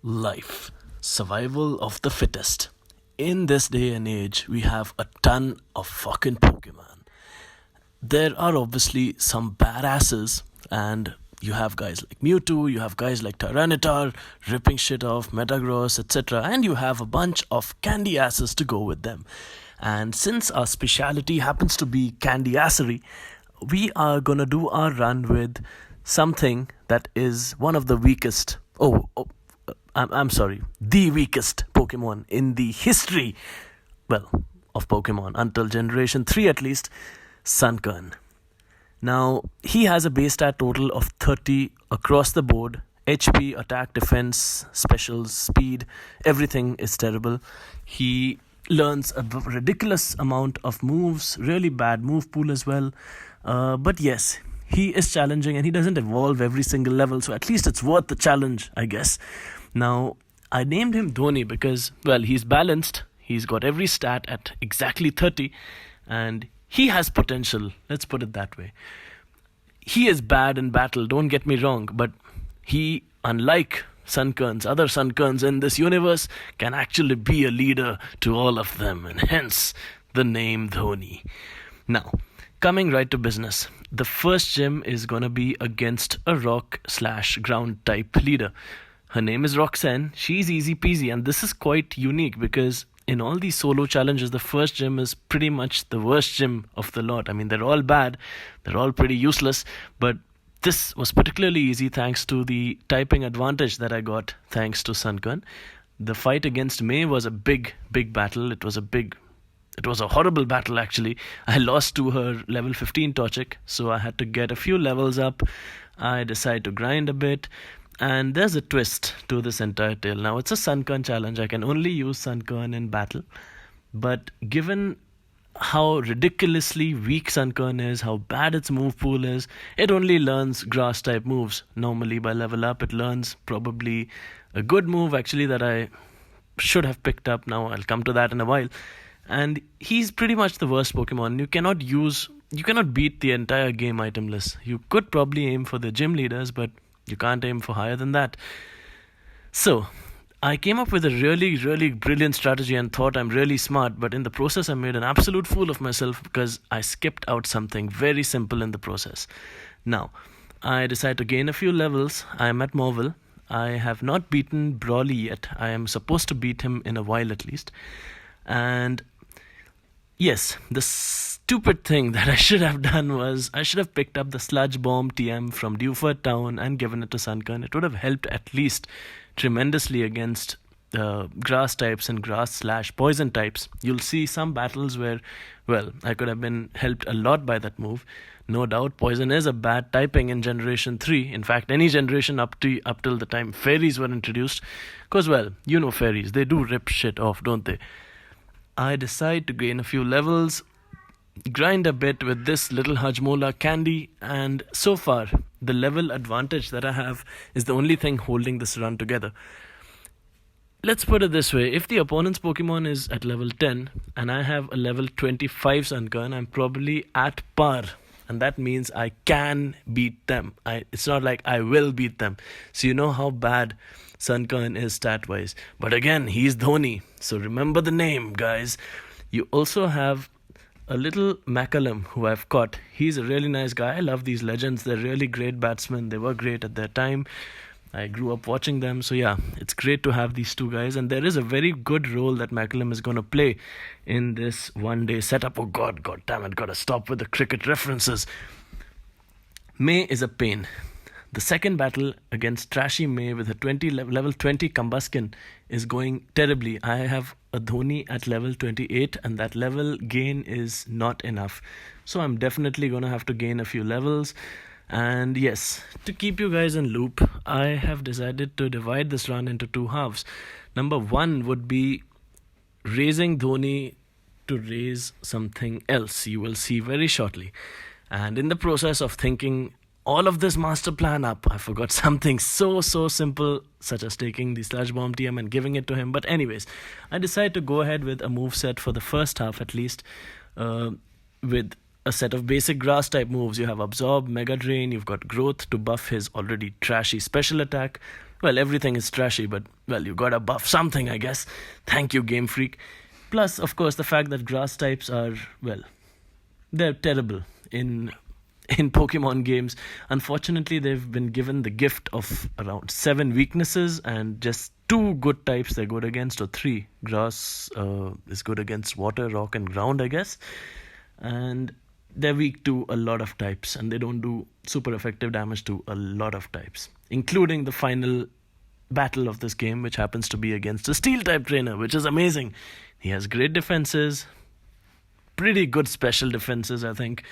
Life. Survival of the fittest. In this day and age, we have a ton of fucking Pokemon. There are obviously some badasses, and you have guys like Mewtwo, you have guys like Tyranitar, ripping shit off, Metagross, etc., and you have a bunch of candy asses to go with them. And since our speciality happens to be candy assery, we are gonna do our run with something that is one of the weakest. I'm sorry, the weakest Pokemon in the history, of Pokemon, until Generation 3 at least, Sunkern. Now, he has a base stat total of 30 across the board. HP, attack, defense, specials, speed, everything is terrible. He learns a ridiculous amount of moves, really bad move pool as well. But yes, he is challenging and he doesn't evolve every single level, so at least it's worth the challenge, I guess. Now, I named him Dhoni because, he's balanced. He's got every stat at exactly 30 and he has potential. Let's put it that way. He is bad in battle, don't get me wrong, but he, unlike other Sunkerns in this universe, can actually be a leader to all of them, and hence the name Dhoni. Now, coming right to business, the first gym is gonna be against a rock/ground type leader. Her name is Roxanne. She's easy peasy, and this is quite unique because in all these solo challenges, the first gym is pretty much the worst gym of the lot. I mean, they're all bad, they're all pretty useless, but this was particularly easy thanks to the typing advantage that I got thanks to Sunkern. The fight against May was a big battle. It was a horrible battle actually. I lost to her level 15 Torchic, so I had to get a few levels up. I decided to grind a bit. And there's a twist to this entire tale. Now, it's a Sunkern challenge. I can only use Sunkern in battle. But given how ridiculously weak Sunkern is, how bad its move pool is, it only learns grass type moves. Normally, by level up, it learns probably a good move actually that I should have picked up. Now, I'll come to that in a while. And he's pretty much the worst Pokemon. You cannot beat the entire game itemless. You could probably aim for the gym leaders, but you can't aim for higher than that. So, I came up with a really brilliant strategy and thought I'm really smart, but in the process I made an absolute fool of myself because I skipped out something very simple in the process. Now, I decided to gain a few levels. I am at Morville. I have not beaten Brawly yet. I am supposed to beat him in a while at least. And yes, the stupid thing that I should have done was I should have picked up the Sludge Bomb TM from Dewford Town and given it to Sunkern. It would have helped at least tremendously against grass types and grass/poison types. You'll see some battles where, I could have been helped a lot by that move. No doubt, poison is a bad typing in Generation 3. In fact, any generation up till the time fairies were introduced. Because, fairies, they do rip shit off, don't they? I decide to gain a few levels, grind a bit with this little Hajmola candy, and so far, the level advantage that I have is the only thing holding this run together. Let's put it this way, if the opponent's Pokemon is at level 10, and I have a level 25 Sunkern, I'm probably at par, and that means I can beat them. It's not like I will beat them. So you know how bad Sunkern is stat-wise. But again, he's Dhoni, so remember the name, guys. You also have a little Macallum who I've caught. He's a really nice guy. I love these legends. They're really great batsmen. They were great at their time. I grew up watching them. So yeah, it's great to have these two guys. And there is a very good role that Macallum is going to play in this one-day setup. Oh God damn it, gotta stop with the cricket references. May is a pain. The second battle against Trashy May with a level 20 Combuskin is going terribly. I have a Dhoni at level 28 and that level gain is not enough. So I'm definitely going to have to gain a few levels. And yes, to keep you guys in loop, I have decided to divide this run into two halves. Number one would be raising Dhoni to raise something else. You will see very shortly. And in the process of thinking all of this master plan up, I forgot something so simple, such as taking the Sludge Bomb TM and giving it to him. But anyways, I decided to go ahead with a moveset for the first half at least, with a set of basic grass type moves. You have Absorb, Mega Drain, you've got Growth to buff his already trashy special attack, Well, everything is trashy, but, well, you gotta buff something, I guess. Thank you, Game Freak. Plus, of course, the fact that grass types are, well, they're terrible in Pokemon games. Unfortunately, they've been given the gift of around 7 weaknesses and just 2 good types they're good against, or 3. Grass is good against water, rock, and ground, I guess. And they're weak to a lot of types, and they don't do super effective damage to a lot of types, including the final battle of this game, which happens to be against a steel type trainer, which is amazing. He has great defenses, pretty good special defenses, I think.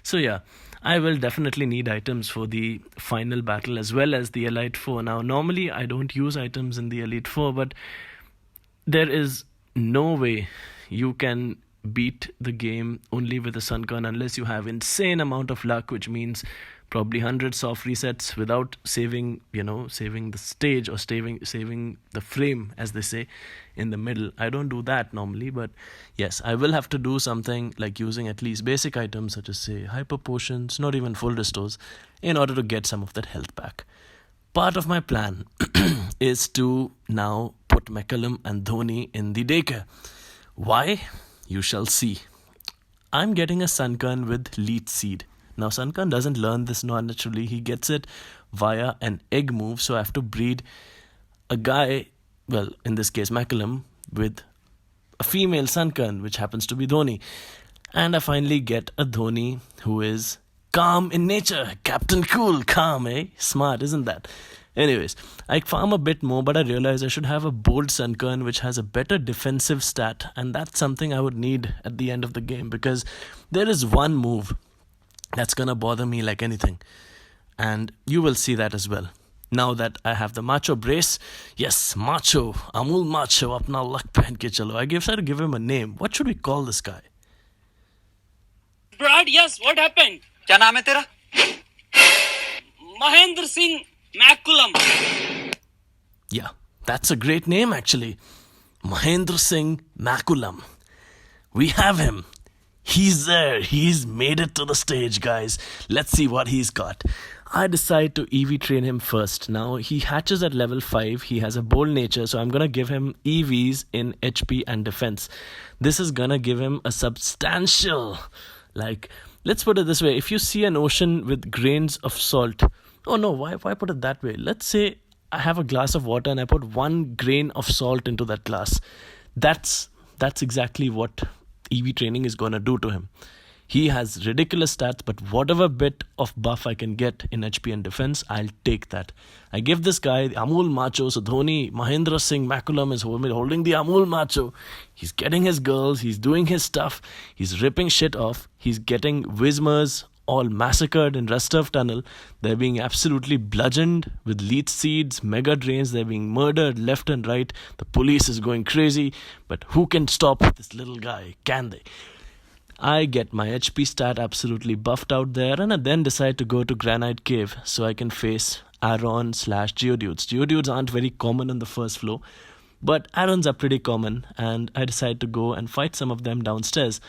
So yeah, I will definitely need items for the final battle as well as the Elite Four. Now, normally I don't use items in the Elite Four, but there is no way you can beat the game only with a Sunkern unless you have insane amount of luck, which means probably 100 soft resets without saving the stage, or saving the frame, as they say, in the middle. I don't do that normally, but yes, I will have to do something like using at least basic items such as, say, hyper potions, not even full restores, in order to get some of that health back. Part of my plan is to now put McCullum and Dhoni in the Déxter. Why? You shall see. I'm getting a Sunkern with Leech Seed. Now, Sunkern doesn't learn this naturally. He gets it via an egg move. So I have to breed a guy, well, in this case, McCullum, with a female Sunkern, which happens to be Dhoni. And I finally get a Dhoni who is calm in nature. Captain Cool, calm, eh? Smart, isn't that? Anyways, I farm a bit more, but I realize I should have a bold Sunkern which has a better defensive stat. And that's something I would need at the end of the game, because there is one move that's gonna bother me like anything, and you will see that as well. Now that I have the Macho Brace, yes, Macho, Amul Macho, apna luck pehen ke chalo. I decided to give him a name. What should we call this guy? Brad, yes, what happened? क्या नाम है तेरा? Mahendra Singh McCullum. Yeah, that's a great name actually. Mahendra Singh McCullum. We have him. He's there. He's made it to the stage, guys. Let's see what he's got. I decide to EV train him first. Now, he hatches at level 5. He has a bold nature, so I'm going to give him EVs in HP and defense. This is going to give him a substantial, let's put it this way. If you see an ocean with grains of salt, oh no, why put it that way? Let's say I have a glass of water and I put 1 grain of salt into that glass. That's exactly what EV training is going to do to him. He has ridiculous stats, but whatever bit of buff I can get in HP and defense, I'll take that. I give this guy the Amul Macho. So Dhoni, Mahendra Singh McCullum is holding the Amul Macho. He's getting his girls. He's doing his stuff. He's ripping shit off. He's getting Whismers all massacred in Restov Tunnel. They're being absolutely bludgeoned with leech seeds, mega drains. They're being murdered left and right. The police is going crazy. But who can stop this little guy? Can they? I get my HP stat absolutely buffed out there, and I then decide to go to Granite Cave so I can face Aron/Geodudes. Geodudes aren't very common on the first floor, but Arons are pretty common, and I decide to go and fight some of them downstairs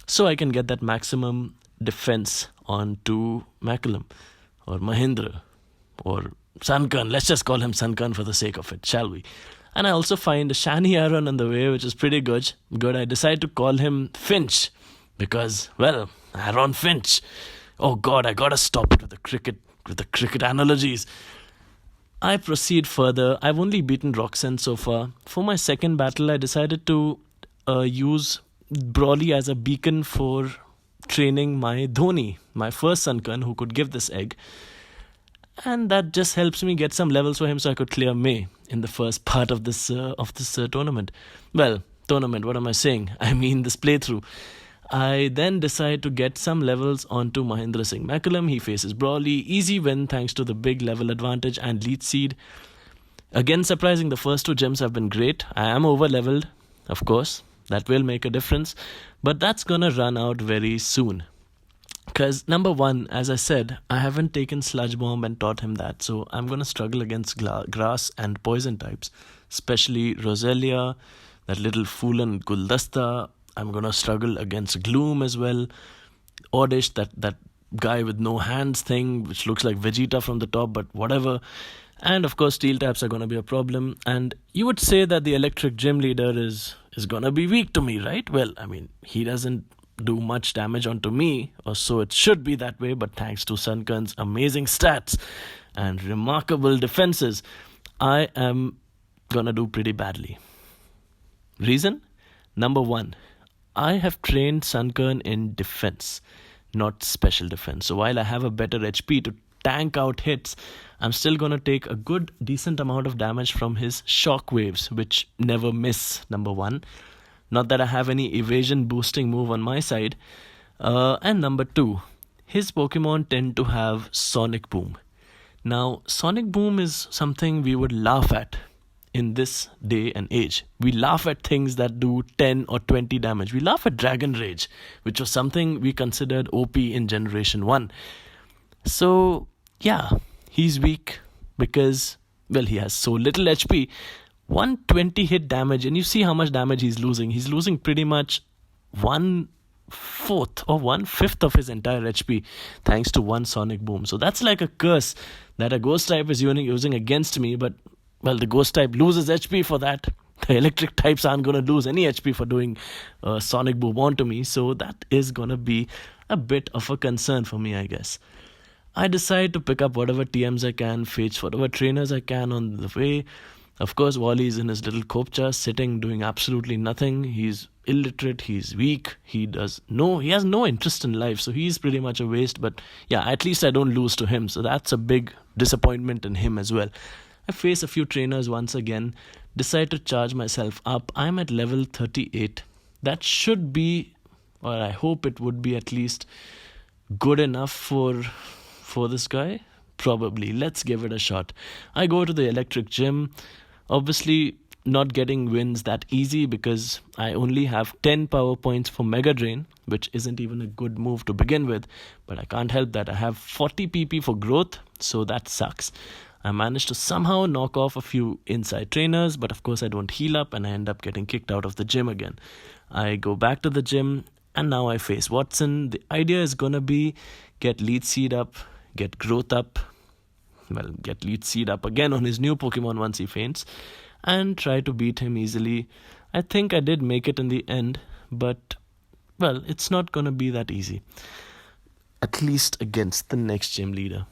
so I can get that maximum defense onto McCullum or Mahendra or Sunkern. Let's just call him Sunkern for the sake of it, shall we? And I also find a shiny Aron on the way, which is pretty good. I decide to call him Finch because, well, Aron Finch. Oh God, I gotta stop it with the cricket analogies. I proceed further. I've only beaten Roxanne so far. For my second battle, I decided to use Brawly as a beacon for training my Dhoni, my first Sunkern, who could give this egg. And that just helps me get some levels for him so I could clear May in the first part of this tournament. Well, tournament, what am I saying? I mean this playthrough. I then decide to get some levels onto Mahendra Singh McCullum. He faces Brawly. Easy win thanks to the big level advantage and Leech Seed. Again, surprising, the first 2 gems have been great. I am over leveled, of course. That will make a difference. But that's gonna run out very soon. Because number 1, as I said, I haven't taken Sludge Bomb and taught him that. So I'm going to struggle against grass and poison types. Especially Roselia, that little Foolan Guldasta. I'm going to struggle against Gloom as well. Oddish, that guy with no hands thing, which looks like Vegeta from the top, but whatever. And of course, steel taps are going to be a problem. And you would say that the electric gym leader is going to be weak to me, right? Well, I mean, he doesn't do much damage onto me, or so it should be that way. But thanks to Sunkern's amazing stats and remarkable defenses, I am going to do pretty badly. Reason? Number one, I have trained Sunkern in defense, not special defense. So while I have a better HP to tank out hits, I'm still going to take a good, decent amount of damage from his shock waves, which never miss, number one. Not that I have any evasion boosting move on my side. And number two, his Pokemon tend to have Sonic Boom. Now, Sonic Boom is something we would laugh at in this day and age. We laugh at things that do 10 or 20 damage. We laugh at Dragon Rage, which was something we considered OP in Generation 1. So, yeah, he's weak because, well, he has so little HP. 120 hit damage, and you see how much damage he's losing. He's losing pretty much 1/4 or 1/5 of his entire HP thanks to one Sonic Boom. So that's like a curse that a Ghost type is using against me, but well, the Ghost type loses HP for that. The electric types aren't going to lose any HP for doing Sonic Boom onto me. So that is going to be a bit of a concern for me, I guess. I decide to pick up whatever TMs I can, fetch whatever trainers I can on the way. Of course, Wally's in his little Kopcha, sitting, doing absolutely nothing. He's illiterate, he's weak, he has no interest in life, so he's pretty much a waste. But yeah, at least I don't lose to him, so that's a big disappointment in him as well. I face a few trainers once again, decide to charge myself up. I'm at level 38. That should be, or I hope it would be at least good enough for this guy. Probably. Let's give it a shot. I go to the electric gym. Obviously, not getting wins that easy because I only have 10 power points for Mega Drain, which isn't even a good move to begin with. But I can't help that. I have 40 PP for growth, so that sucks. I managed to somehow knock off a few inside trainers, but of course I don't heal up and I end up getting kicked out of the gym again. I go back to the gym and now I face Watson. The idea is going to be get Leech Seed up, get growth up, well, get Leech Seed up again on his new Pokemon once he faints, and try to beat him easily. I think I did make it in the end, but, well, it's not going to be that easy. At least against the next gym leader.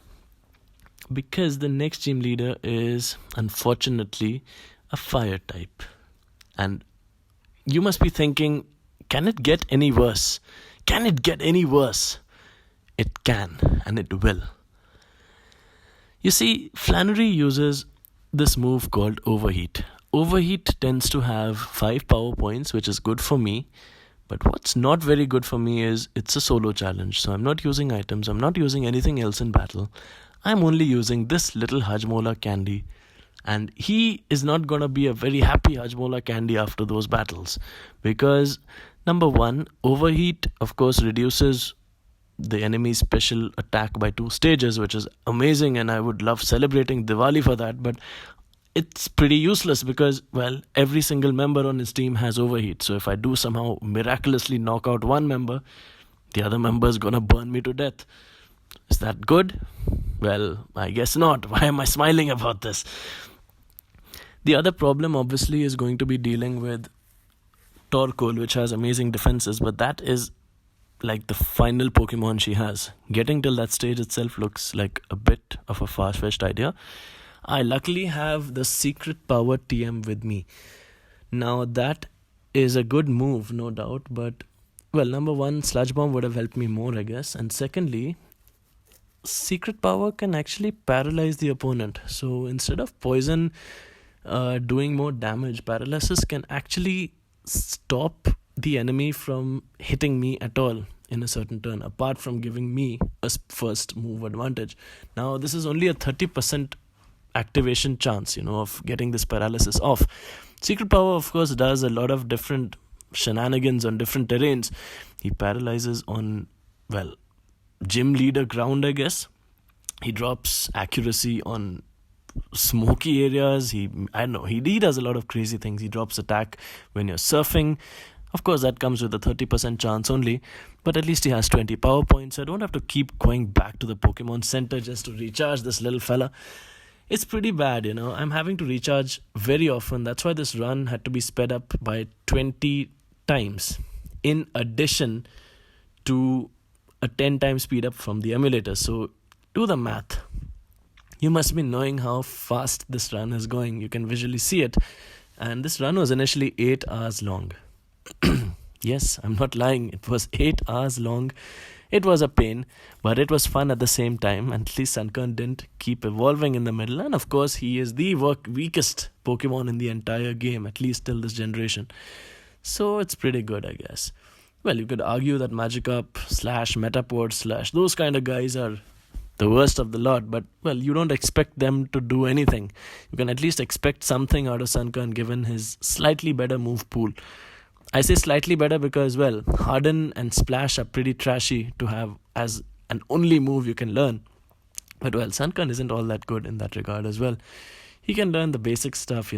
Because the next gym leader is, unfortunately, a fire type. And you must be thinking, can it get any worse? Can it get any worse? It can, and it will. You see, Flannery uses this move called Overheat. Overheat tends to have 5 power points, which is good for me. But what's not very good for me is it's a solo challenge. So I'm not using items. I'm not using anything else in battle. I'm only using this little Hajmola candy. And he is not going to be a very happy Hajmola candy after those battles. Because, number one, Overheat, of course, reduces the enemy's special attack by 2 stages, which is amazing. And I would love celebrating Diwali for that. But it's pretty useless because, well, every single member on his team has Overheat. So if I do somehow miraculously knock out one member, the other member is going to burn me to death. Is that good? Well, I guess not. Why am I smiling about this? The other problem, obviously, is going to be dealing with Torkoal, which has amazing defenses, but that is like the final Pokemon she has. Getting till that stage itself looks like a bit of a far-fetched idea. I luckily have the Secret Power TM with me. Now, that is a good move, no doubt, but, well, number one, Sludge Bomb would have helped me more, I guess, and secondly, Secret Power can actually paralyze the opponent. So instead of poison doing more damage, paralysis can actually stop the enemy from hitting me at all in a certain turn, apart from giving me a first move advantage. Now, this is only a 30% activation chance, of getting this paralysis off. Secret Power, of course, does a lot of different shenanigans on different terrains. He paralyzes on, well, gym leader ground, I guess. He drops accuracy on smoky areas. He does a lot of crazy things. He drops attack when you're surfing. Of course, that comes with a 30% chance only, but at least he has 20 power points. I don't have to keep going back to the Pokemon Center just to recharge this little fella. It's pretty bad, I'm having to recharge very often. That's why this run had to be sped up by 20 times, in addition to a 10 times speed up from the emulator. So do the math. You must be knowing how fast this run is going. You can visually see it. And this run was initially 8 hours long. Yes, I'm not lying. It was 8 hours long. It was a pain, but it was fun at the same time. And at least Sunkern didn't keep evolving in the middle. And of course, he is the weakest Pokemon in the entire game, at least till this generation. So it's pretty good, I guess. Well, you could argue that Magikarp / Metapod / those kind of guys are the worst of the lot, but well, you don't expect them to do anything. You can at least expect something out of Sunkern given his slightly better move pool. I say slightly better because, well, Harden and Splash are pretty trashy to have as an only move you can learn. But well, Sunkern isn't all that good in that regard as well. He can learn the basic stuff,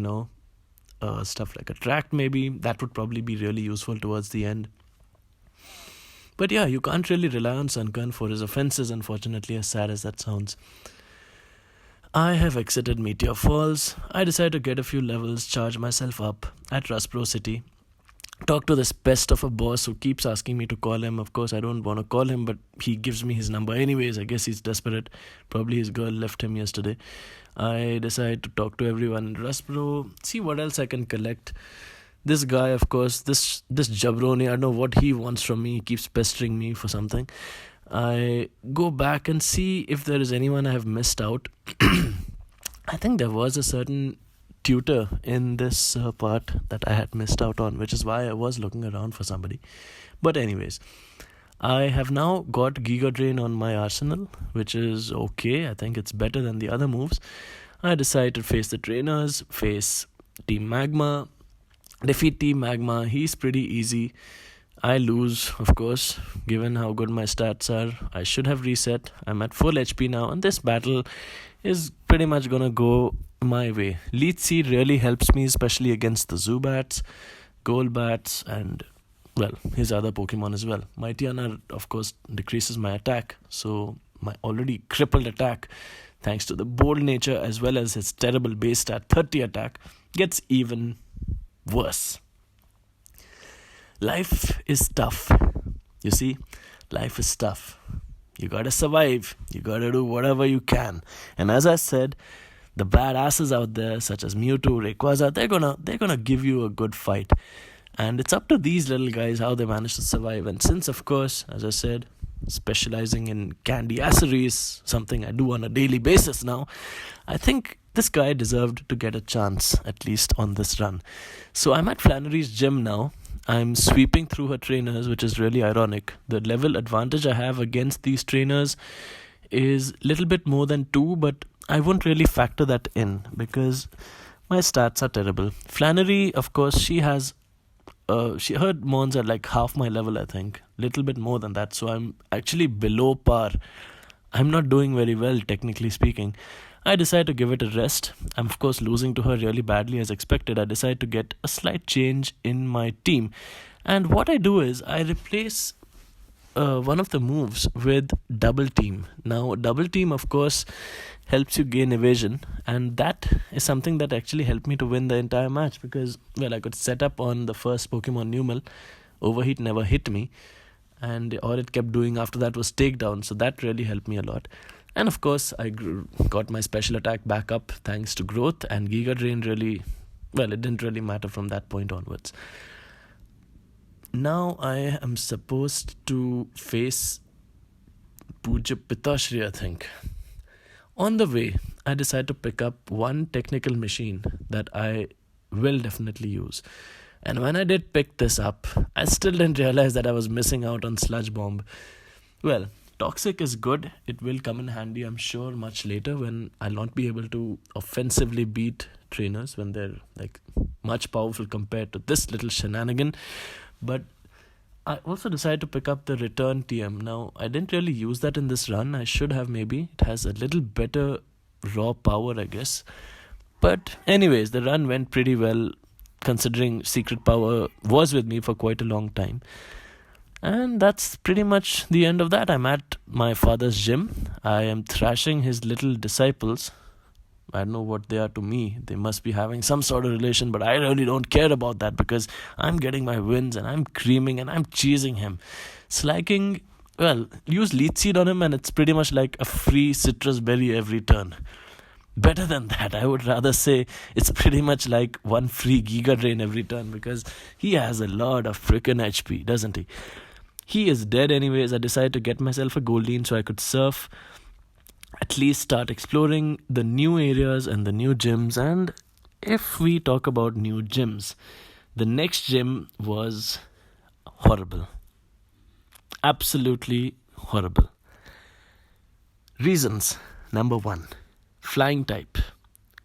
stuff like Attract maybe. That would probably be really useful towards the end. But yeah, you can't really rely on Sunkern for his offenses, unfortunately, as sad as that sounds. I have exited Meteor Falls. I decided to get a few levels, charge myself up at Rustbro City. Talk to this pest of a boss who keeps asking me to call him. Of course, I don't want to call him, but he gives me his number anyways. I guess he's desperate. Probably his girl left him yesterday. I decide to talk to everyone in Rustbro, see what else I can collect. This guy, of course, this jabroni, I don't know what he wants from me. He keeps pestering me for something. I go back and see if there is anyone I have missed out. I think there was a certain tutor in this part that I had missed out on, which is why I was looking around for somebody. But anyways, I have now got Giga Drain on my arsenal, which is okay. I think it's better than the other moves. I decide to face the trainers, face Team Magma, defeat Team Magma. He's pretty easy. I lose, of course, given how good my stats are. I should have reset. I'm at full HP now, and this battle is pretty much gonna go my way. Leech Seed really helps me, especially against the Zubats, Golbats, and, well, his other Pokemon as well. Mightyena, of course, decreases my attack, so my already crippled attack, thanks to the bold nature as well as his terrible base stat 30 attack, gets even worse. Life is tough. You see, life is tough. You gotta survive. You gotta do whatever you can. And as I said, the badasses out there, such as Mewtwo, Rayquaza, they're gonna give you a good fight. And it's up to these little guys how they manage to survive. And since, of course, as I said, specializing in candy asseries, something I do on a daily basis now, I think this guy deserved to get a chance, at least on this run. So I'm at Flannery's gym now. I'm sweeping through her trainers, which is really ironic. The level advantage I have against these trainers is a little bit more than 2, but I won't really factor that in because my stats are terrible. Flannery, of course, she has her mons are like half my level, I think. Little bit more than that, so I'm actually below par. I'm not doing very well, technically speaking. I decide to give it a rest. I'm of course losing to her really badly as expected. I decide to get a slight change in my team. And what I do is I replace one of the moves with Double Team. Now, Double Team, of course, helps you gain evasion. And that is something that actually helped me to win the entire match. Because, well, I could set up on the first Pokemon Numel. Overheat never hit me. And all it kept doing after that was takedown. So that really helped me a lot. And of course, I got my special attack back up thanks to growth, and Giga Drain really, well, it didn't really matter from that point onwards. Now I am supposed to face Puja Pitashri, I think. On the way, I decided to pick up one technical machine that I will definitely use. And when I did pick this up, I still didn't realize that I was missing out on Sludge Bomb. Well, Toxic is good. It will come in handy, I'm sure, much later when I'll not be able to offensively beat trainers when they're like much powerful compared to this little shenanigan. But I also decided to pick up the Return TM. Now, I didn't really use that in this run. I should have maybe. It has a little better raw power, I guess. But anyways, the run went pretty well considering Secret Power was with me for quite a long time. And that's pretty much the end of that. I'm at my father's gym. I am thrashing his little disciples. I don't know what they are to me. They must be having some sort of relation, but I really don't care about that because I'm getting my wins and I'm creaming and I'm cheesing him. Slaking, well, use leech seed on him and it's pretty much like a free citrus berry every turn. Better than that, I would rather say it's pretty much like one free Giga Drain every turn because he has a lot of freaking HP, doesn't he? He is dead anyways. I decided to get myself a Goldeen so I could surf, at least start exploring the new areas and the new gyms. And if we talk about new gyms, the next gym was horrible. Absolutely horrible. Reasons. Number 1. Flying type.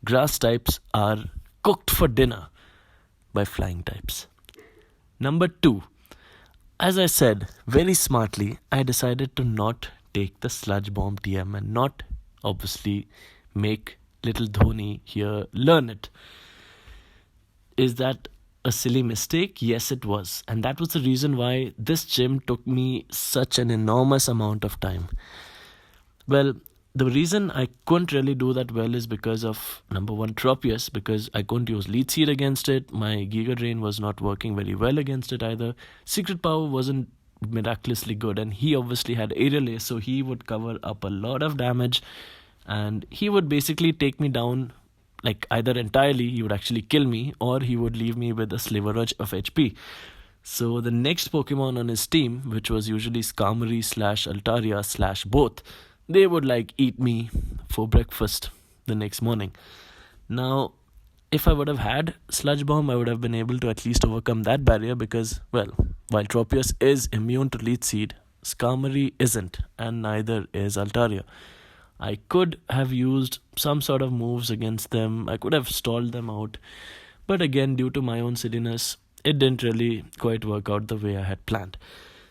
Grass types are cooked for dinner by flying types. Number 2. As I said, very smartly, I decided to not take the sludge bomb TM and not obviously make little Dhoni here learn it. Is that a silly mistake? Yes, it was. And that was the reason why this gym took me such an enormous amount of time. Well, the reason I couldn't really do that well is because of, number 1, Tropius, because I couldn't use leech seed against it. My Giga Drain was not working very well against it either. Secret Power wasn't miraculously good, and he obviously had Aerial Ace, so he would cover up a lot of damage, and he would basically take me down, like either entirely, he would actually kill me, or he would leave me with a sliverage of HP. So the next Pokemon on his team, which was usually Skarmory / Altaria / both, they would like eat me for breakfast the next morning. Now, if I would have had Sludge Bomb, I would have been able to at least overcome that barrier because, well, while Tropius is immune to Leech Seed, Skarmory isn't, and neither is Altaria. I could have used some sort of moves against them. I could have stalled them out. But again, due to my own silliness, it didn't really quite work out the way I had planned.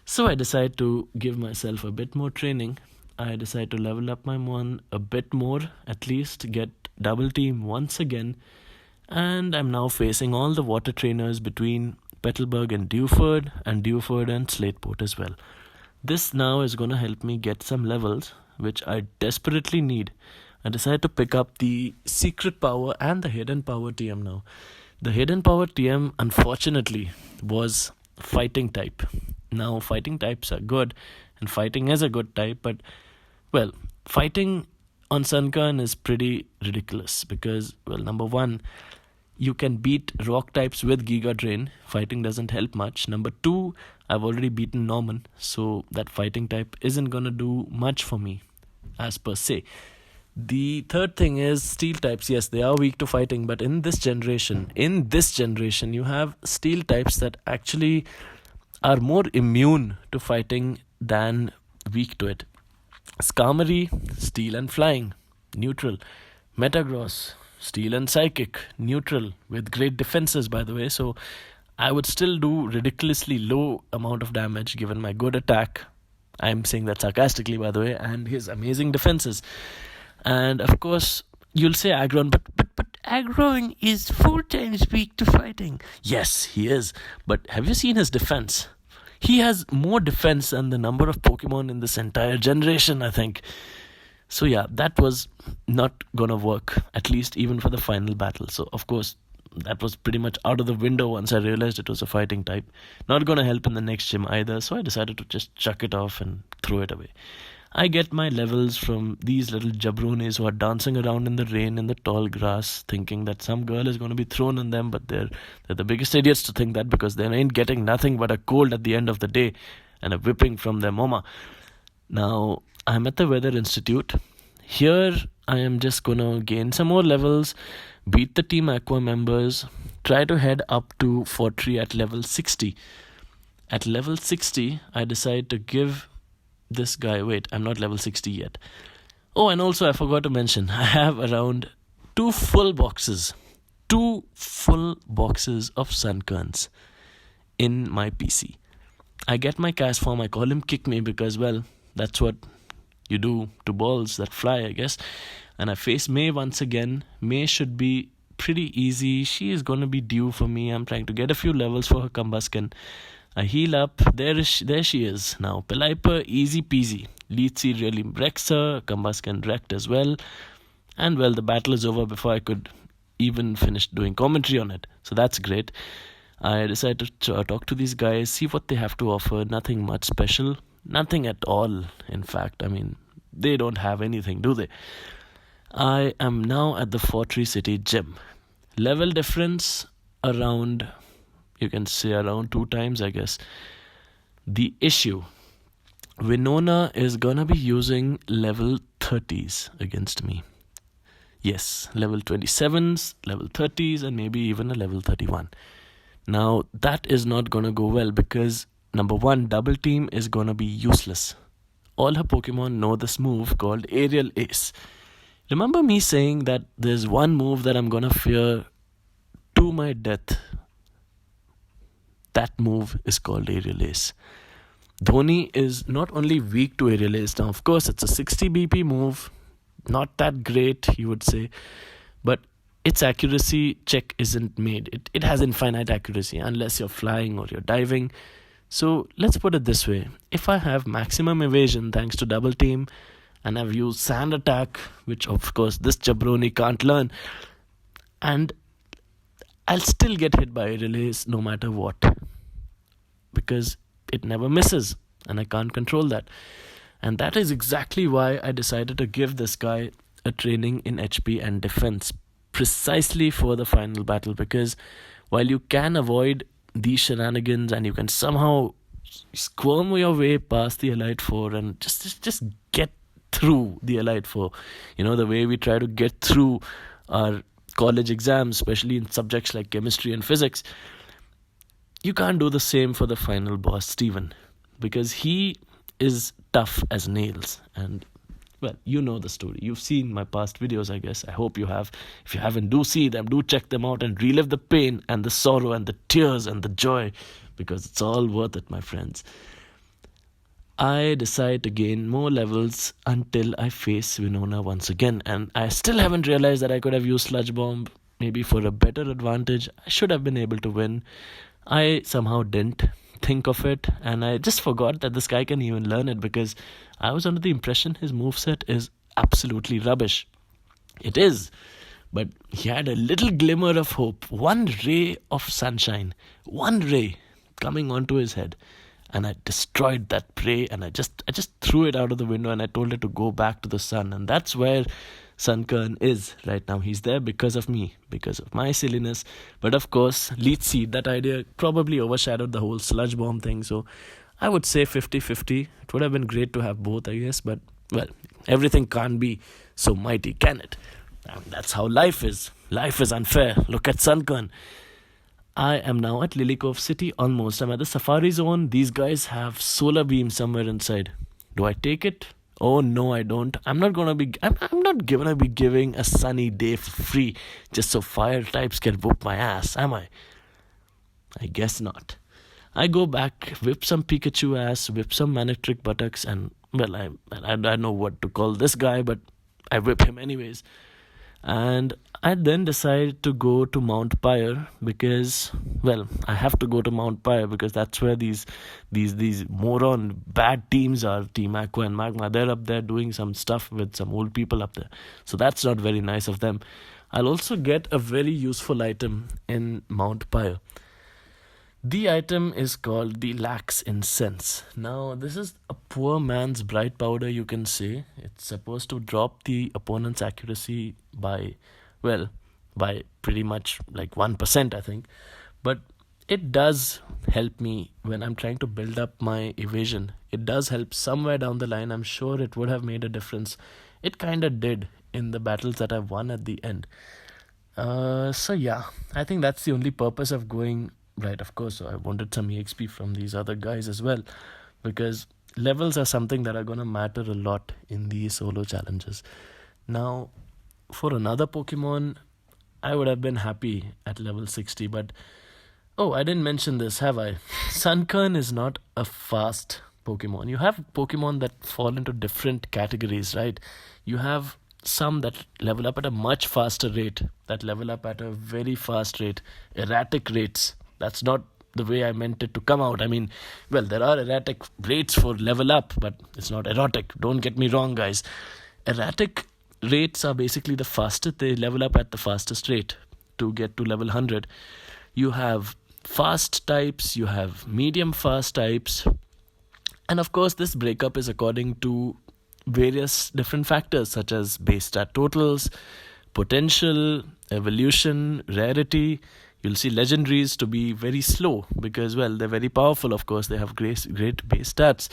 So I decided to give myself a bit more training. I decided to level up my Mon a bit more, at least get double team once again. And I'm now facing all the water trainers between Petalburg and Dewford and Slateport as well. This now is going to help me get some levels, which I desperately need. I decided to pick up the Secret Power and the Hidden Power TM now. The Hidden Power TM, unfortunately, was Fighting type. Now, Fighting types are good, and Fighting is a good type, but, well, Fighting on Sunkern is pretty ridiculous because, well, number 1, you can beat rock types with Giga Drain. Fighting doesn't help much. Number 2, I've already beaten Norman, so that Fighting type isn't going to do much for me, as per se. The third thing is Steel types. Yes, they are weak to Fighting, but in this generation, you have Steel types that actually are more immune to Fighting than weak to it. Skarmory, Steel and Flying, neutral. Metagross, Steel and Psychic, neutral, with great defenses, by the way. So I would still do ridiculously low amount of damage given my good attack. I'm saying that sarcastically, by the way, and his amazing defenses. And of course, you'll say Aggron, but Aggron is 4 times weak to Fighting. Yes, he is. But have you seen his defense? He has more defense than the number of Pokemon in this entire generation, I think. So yeah, that was not gonna work, at least even for the final battle. So of course, that was pretty much out of the window once I realized it was a Fighting type. Not gonna help in the next gym either, so I decided to just chuck it off and throw it away. I get my levels from these little jabronis who are dancing around in the rain in the tall grass, thinking that some girl is going to be thrown on them, but they're the biggest idiots to think that because they ain't getting nothing but a cold at the end of the day and a whipping from their mama. Now, I'm at the Weather Institute. Here, I am just going to gain some more levels, beat the Team Aqua members, try to head up to Fortree at level 60. At level 60, I decide to give this guy, wait, I'm not level 60 yet. Oh, and also I forgot to mention, I have around 2 full boxes of Sunkerns in my PC. I get my cast form, I call him Kick Me because, well, that's what you do to balls that fly, I guess. And I face May once again. May should be pretty easy. She is going to be due for me. I'm trying to get a few levels for her Combusken. I heal up. There she is. Now, Pelipper, easy peasy. Leech Seed really wrecks her. Combusken wrecked as well. And well, the battle is over before I could even finish doing commentary on it. So that's great. I decided to talk to these guys, see what they have to offer. Nothing much special. Nothing at all, in fact. I mean, they don't have anything, do they? I am now at the Fortree City gym. Level difference around, you can say around 2 times, I guess. The issue, Winona is gonna be using level 30s against me. Yes, level 27s, level 30s, and maybe even a level 31. Now, that is not gonna go well because, number one, double team is gonna be useless. All her Pokemon know this move called Aerial Ace. Remember me saying that there's one move that I'm gonna fear to my death? That move is called Aerial Ace. Dhoni is not only weak to Aerial Ace. Now, of course, it's a 60 BP move. Not that great, you would say. But its accuracy check isn't made. It has infinite accuracy unless you're flying or you're diving. So let's put it this way. If I have maximum evasion thanks to double team, and I've used sand attack, which of course this jabroni can't learn, and I'll still get hit by Aerial Ace no matter what, because it never misses and I can't control that. And that is exactly why I decided to give this guy a training in HP and defense precisely for the final battle, because while you can avoid these shenanigans and you can somehow squirm your way past the Elite Four and just get through the Elite Four, you know, the way we try to get through our college exams, especially in subjects like chemistry and physics, you can't do the same for the final boss, Steven, because he is tough as nails. And well, you know the story. You've seen my past videos, I guess. I hope you have. If you haven't, do see them, do check them out and relive the pain and the sorrow and the tears and the joy, because it's all worth it, my friends. I decide to gain more levels until I face Winona once again, and I still haven't realized that I could have used Sludge Bomb maybe for a better advantage. I should have been able to win. I somehow didn't think of it, and I just forgot that this guy can even learn it, because I was under the impression his moveset is absolutely rubbish. It is, but he had a little glimmer of hope, one ray of sunshine, one ray coming onto his head, and I destroyed that prey, and I just threw it out of the window, and I told it to go back to the sun. And that's where Sunkern is right now. He's there because of me, because of my silliness. But of course, Leech Seed, that idea probably overshadowed the whole Sludge Bomb thing. So I would say 50-50. It would have been great to have both, I guess. But, well, everything can't be so mighty, can it? And that's how life is. Life is unfair. Look at Sunkern. I am now at Lily Cove City almost. I'm at the Safari Zone. These guys have solar beam somewhere inside. Do I take it? Oh no, I don't. I'm not gonna be giving a sunny day for free just so fire types can whoop my ass, am I? I guess not. I go back, whip some Pikachu ass, whip some Manectric buttocks, and well, I don't know what to call this guy, but I whip him anyways. And I then decide to go to Mount Pyre because, well, I have to go to Mount Pyre because that's where these moron bad teams are. Team Aqua and Magma, they're up there doing some stuff with some old people up there. So that's not very nice of them. I'll also get a very useful item in Mount Pyre. The item is called the Lax Incense. Now, this is a poor man's bright powder, you can say. It's supposed to drop the opponent's accuracy by pretty much like 1%, I think. But it does help me when I'm trying to build up my evasion. It does help somewhere down the line. I'm sure it would have made a difference. It kind of did in the battles that I've won at the end. So yeah, I think that's the only purpose of going. Right, of course, so I wanted some EXP from these other guys as well, because levels are something that are going to matter a lot in these solo challenges. Now, for another Pokemon, I would have been happy at level 60, but I didn't mention this, have I? Sunkern is not a fast Pokemon. You have Pokemon that fall into different categories, right? You have some that level up at a much faster rate, that level up at a very fast rate, erratic rates. That's not the way I meant it to come out. I mean, well, there are erratic rates for level up, but it's not erotic. Don't get me wrong, guys. Erratic rates are basically the fastest. They level up at the fastest rate to get to level 100. You have fast types, you have medium fast types, and of course this breakup is according to various different factors such as base stat totals, potential, evolution, rarity. You'll see legendaries to be very slow because, well, they're very powerful, of course. They have great base stats.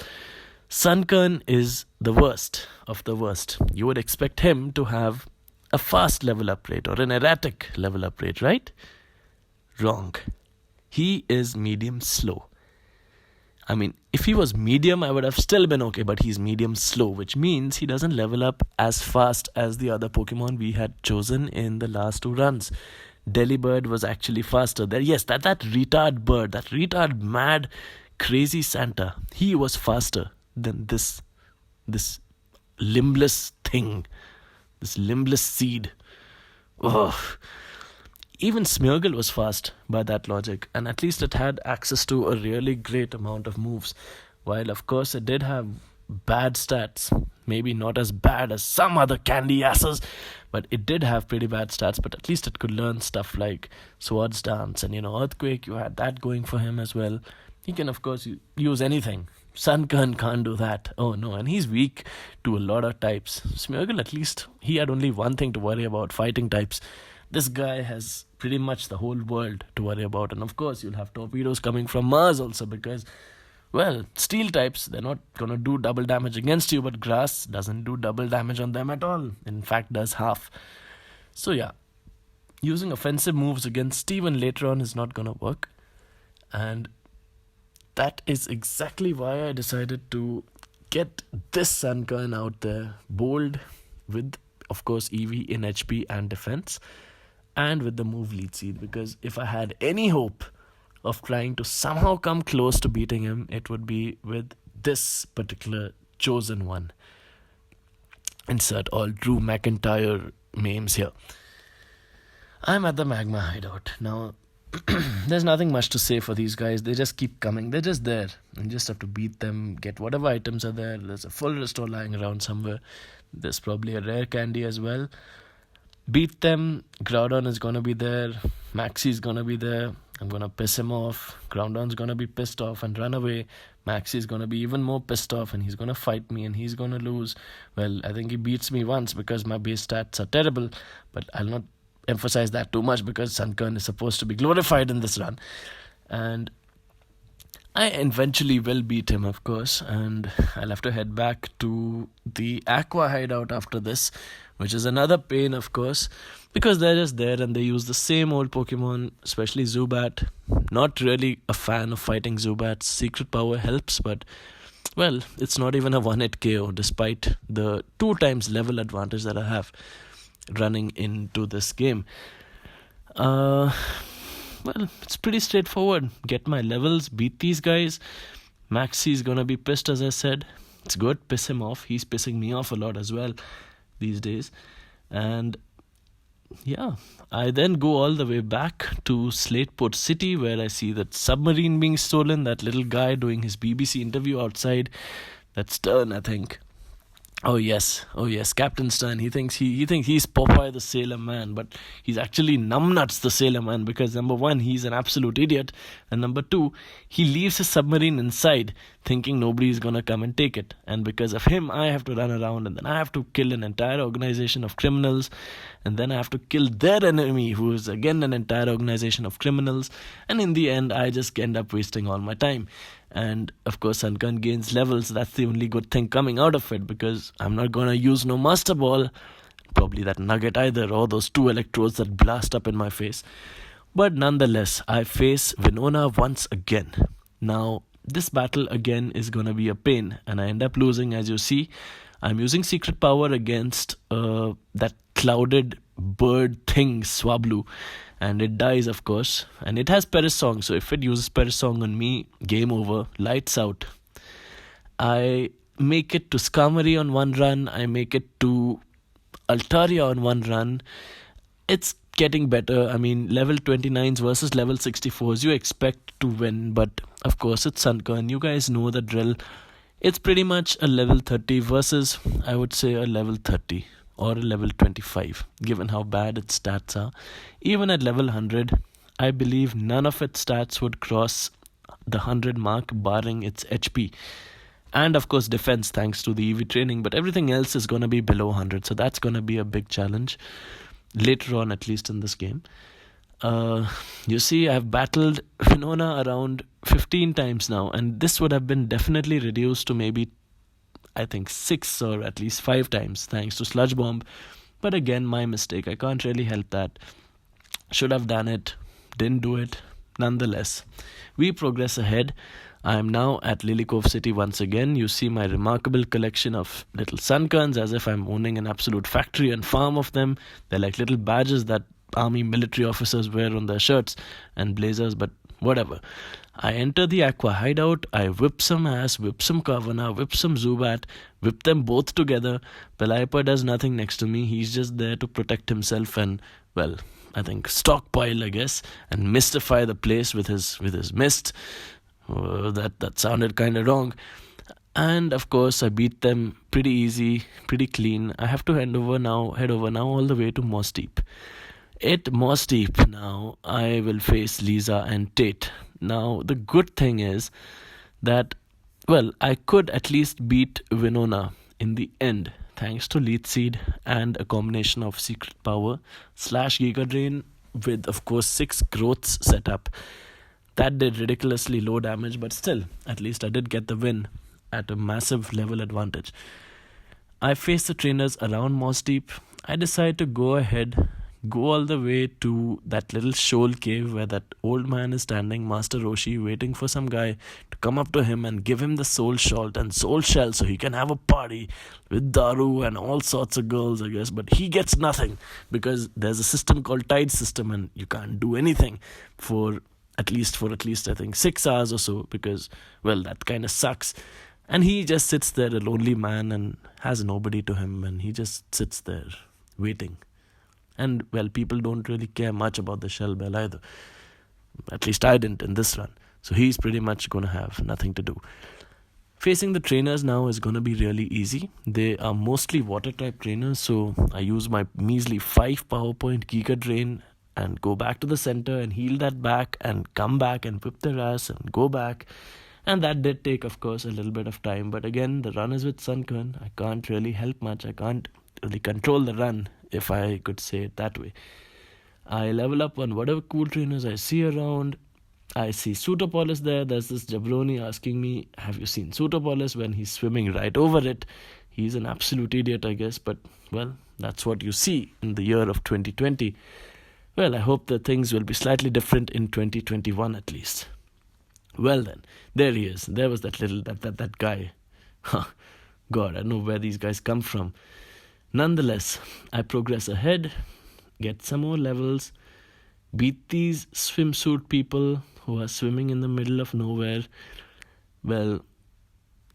Sunkern is the worst of the worst. You would expect him to have a fast level up rate or an erratic level up rate, right? Wrong. He is medium slow. I mean, if he was medium, I would have still been okay, but he's medium slow, which means he doesn't level up as fast as the other Pokemon we had chosen in the last 2 runs. Delibird was actually faster. Yes, that retard bird, that retard mad crazy Santa, he was faster than this limbless thing, this limbless seed. Ugh. Even Smeargle was fast by that logic, and at least it had access to a really great amount of moves. While of course it did have bad stats, maybe not as bad as some other candy asses, but it did have pretty bad stats. But at least it could learn stuff like Swords Dance and Earthquake. You had that going for him as well. He can of course use anything. Sunkern can't do that. Oh no, and he's weak to a lot of types. Smeargle, at least he had only one thing to worry about: fighting types. This guy has pretty much the whole world to worry about. And of course, you'll have torpedoes coming from Mars also because, well, steel types, they're not going to do double damage against you, but grass doesn't do double damage on them at all. In fact, does half. So yeah, using offensive moves against Steven later on is not going to work. And that is exactly why I decided to get this Sunkern out there, bold, with, of course, EV in HP and defense, and with the move Lead Seed, because if I had any hope of trying to somehow come close to beating him, it would be with this particular chosen one. Insert all Drew McIntyre memes here. I'm at the Magma Hideout. Now, there's nothing much to say for these guys. They just keep coming. They're just there. You just have to beat them, get whatever items are there. There's a full restore lying around somewhere. There's probably a rare candy as well. Beat them. Groudon is going to be there. Maxie's going to be there. I'm going to piss him off. Groudon's going to be pissed off and run away. Maxie's going to be even more pissed off and he's going to fight me and he's going to lose. Well, I think he beats me once because my base stats are terrible, but I'll not emphasize that too much because Sunkern is supposed to be glorified in this run. And I eventually will beat him, of course, and I'll have to head back to the Aqua Hideout after this, which is another pain, of course, because they're just there and they use the same old Pokemon, especially Zubat. Not really a fan of fighting Zubat's secret power helps, but, well, it's not even a 1-hit KO, despite the 2 times level advantage that I have running into this game. Well, it's pretty straightforward. Get my levels, beat these guys. Maxie's gonna be pissed, as I said. It's good, piss him off. He's pissing me off a lot as well these days. And yeah, I then go all the way back to Slateport City, where I see that submarine being stolen, that little guy doing his BBC interview outside. That's Stern, I think. Oh yes, Captain Stern. He thinks he's Popeye the Sailor Man, but he's actually Numbnuts the Sailor Man, because number 1, he's an absolute idiot, and number 2, he leaves his submarine inside thinking nobody's gonna come and take it, and because of him I have to run around and then I have to kill an entire organization of criminals, and then I have to kill their enemy, who is again an entire organization of criminals, and in the end I just end up wasting all my time. And of course Sunkern gains levels. That's the only good thing coming out of it, because I'm not gonna use no Master Ball, probably that Nugget either, or those 2 electrodes that blast up in my face. But nonetheless, I face Winona once again. Now this battle again is gonna be a pain, and I end up losing. As you see, I'm using secret power against that clouded bird thing, Swablu, and it dies, of course, and it has Perisong, so if it uses Perisong on me, game over, lights out. I make it to Skarmory on 1 run, I make it to Altaria on 1 run. It's getting better. I mean, level 29s versus level 64s, you expect to win, but of course it's Sunkern. You guys know the drill. It's pretty much a level 30 versus, I would say, a level 30 or a level 25, given how bad its stats are. Even at level 100, I believe none of its stats would cross the 100 mark, barring its HP. And of course defense, thanks to the EV training, but everything else is going to be below 100, so that's going to be a big challenge later on, at least in this game. You see, I've battled Winona around 15 times now, and this would have been definitely reduced to maybe, I think, 6 or at least 5 times thanks to Sludge Bomb. But again, my mistake, I can't really help that. Should have done it, didn't do it. Nonetheless, we progress ahead. I am now at Lily Cove City once again. You see my remarkable collection of little Sunkerns, as if I'm owning an absolute factory and farm of them. They're like little badges that army military officers wear on their shirts and blazers, but whatever. I enter the Aqua hideout, I whip some ass, whip some Kavana, whip some Zubat, whip them both together. Pelaipa does nothing next to me. He's just there to protect himself and, well, I think stockpile, I guess, and mystify the place with his mist. That sounded kind of wrong. And of course, I beat them pretty easy, pretty clean. I have to head over now all the way to Moss Deep. At Moss Deep now, I will face Lisa and Tate. Now, the good thing is that, well, I could at least beat Winona in the end, thanks to Leech Seed and a combination of Secret Power / Giga Drain with, of course, 6 growths set up. That did ridiculously low damage, but still, at least I did get the win at a massive level advantage. I face the trainers around Moss Deep. I decide to go ahead, go all the way to that little shoal cave where that old man is standing, Master Roshi, waiting for some guy to come up to him and give him the soul shot and soul shell so he can have a party with Daru and all sorts of girls, I guess. But he gets nothing because there's a system called Tide System and you can't do anything for at least I think 6 hours or so, because, well, that kind of sucks. And he just sits there, a lonely man, and has nobody to him, and he just sits there waiting. And, well, people don't really care much about the shell bell either. At least I didn't in this run. So he's pretty much going to have nothing to do. Facing the trainers now is going to be really easy. They are mostly water type trainers, so I use my measly 5 power point Giga Drain and go back to the center and heal that back and come back and whip their ass and go back. And that did take, of course, a little bit of time. But again, the run is with Sunkern. I can't really help much. I can't really control the run, if I could say it that way. I level up on whatever cool trainers I see around. I see Sutopolis there. There's this jabroni asking me, have you seen Sutopolis, when he's swimming right over it. He's an absolute idiot, I guess. But, well, that's what you see in the year of 2020. Well, I hope that things will be slightly different in 2021 at least. Well then, there he is. There was that guy. God, I don't know where these guys come from. Nonetheless, I progress ahead, get some more levels, beat these swimsuit people who are swimming in the middle of nowhere. Well,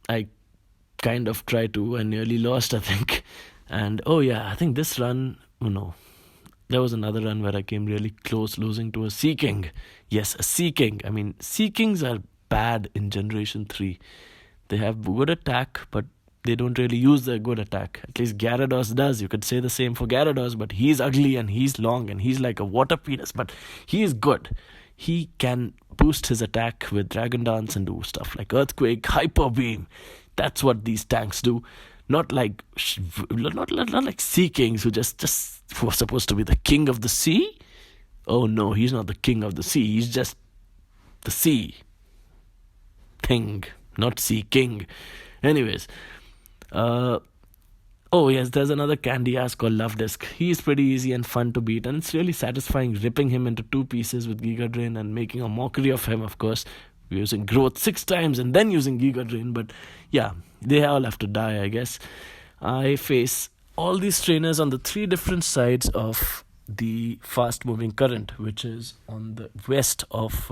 I kind of tried to. I nearly lost, I think. And, oh yeah, I think this run, there was another run where I came really close losing to a Sea King. Yes, a Sea King. I mean, Sea Kings are bad in Generation 3. They have good attack, but they don't really use their good attack. At least Gyarados does. You could say the same for Gyarados, but he's ugly and he's long and he's like a water penis. But he is good. He can boost his attack with Dragon Dance and do stuff like Earthquake, Hyper Beam. That's what these tanks do. Not like Sea Kings who just who are supposed to be the king of the sea. Oh no, he's not the king of the sea. He's just the sea thing, not Sea King. Anyways, oh yes, there's another candy ass called Love Disc. He's pretty easy and fun to beat, and it's really satisfying ripping him into 2 pieces with Giga Drain and making a mockery of him, of course. We're using growth 6 times and then using Giga Drain, but yeah, they all have to die, I guess. I face all these trainers on the 3 different sides of the fast moving current, which is on the west of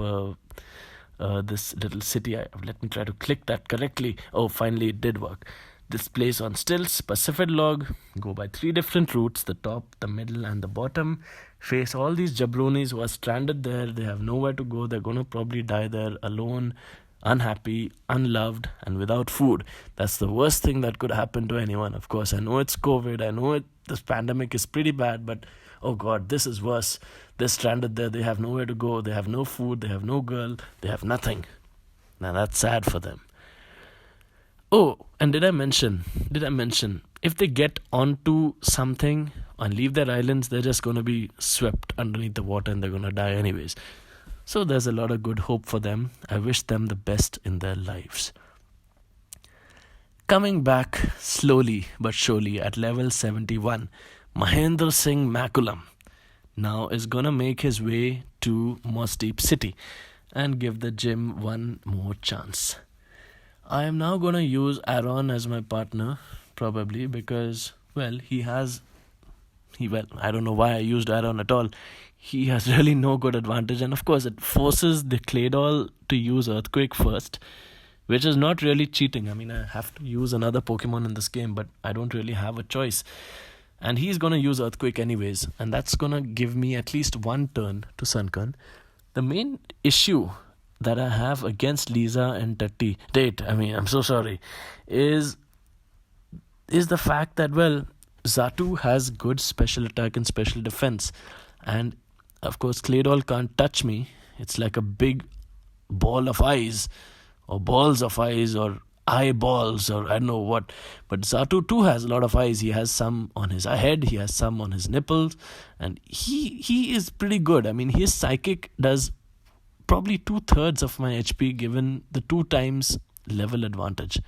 this little city. Let me try to click that correctly. Oh, finally it did work. This place on stilts, Pacific Log, go by 3 different routes, the top, the middle and the bottom. Face all these jabronis who are stranded there. They have nowhere to go. They're going to probably die there alone. unhappy, unloved, and without food. That's the worst thing that could happen to anyone, of course. I know it's COVID, I know this pandemic is pretty bad, but oh god, this is worse. They're stranded there, they have nowhere to go, they have no food, they have no girl, they have nothing. Now that's sad for them. Oh, and did I mention, if they get onto something and leave their islands, they're just going to be swept underneath the water and they're going to die anyways. So there's a lot of good hope for them. I wish them the best in their lives. Coming back slowly but surely at level 71, Mahendra Singh Makulam now is going to make his way to Mosdeep City and give the gym one more chance. I am now going to use Aaron as my partner, probably because, well, I don't know why I used Aaron at all. He has really no good advantage, and of course it forces the Claydol to use Earthquake first, which is not really cheating. I mean, I have to use another Pokemon in this game, but I don't really have a choice. And he's going to use Earthquake anyways, and that's going to give me at least one turn to Sunkern. The main issue that I have against Lisa and I'm so sorry, is the fact that, well, Xatu has good special attack and special defense, and of course Claydol can't touch me. It's like a big ball of eyes, or balls of eyes, or eyeballs, or I don't know what. But Xatu too has a lot of eyes. He has some on his head, he has some on his nipples, and he is pretty good. I mean, his psychic does probably 2/3 of my HP given the 2 times level advantage.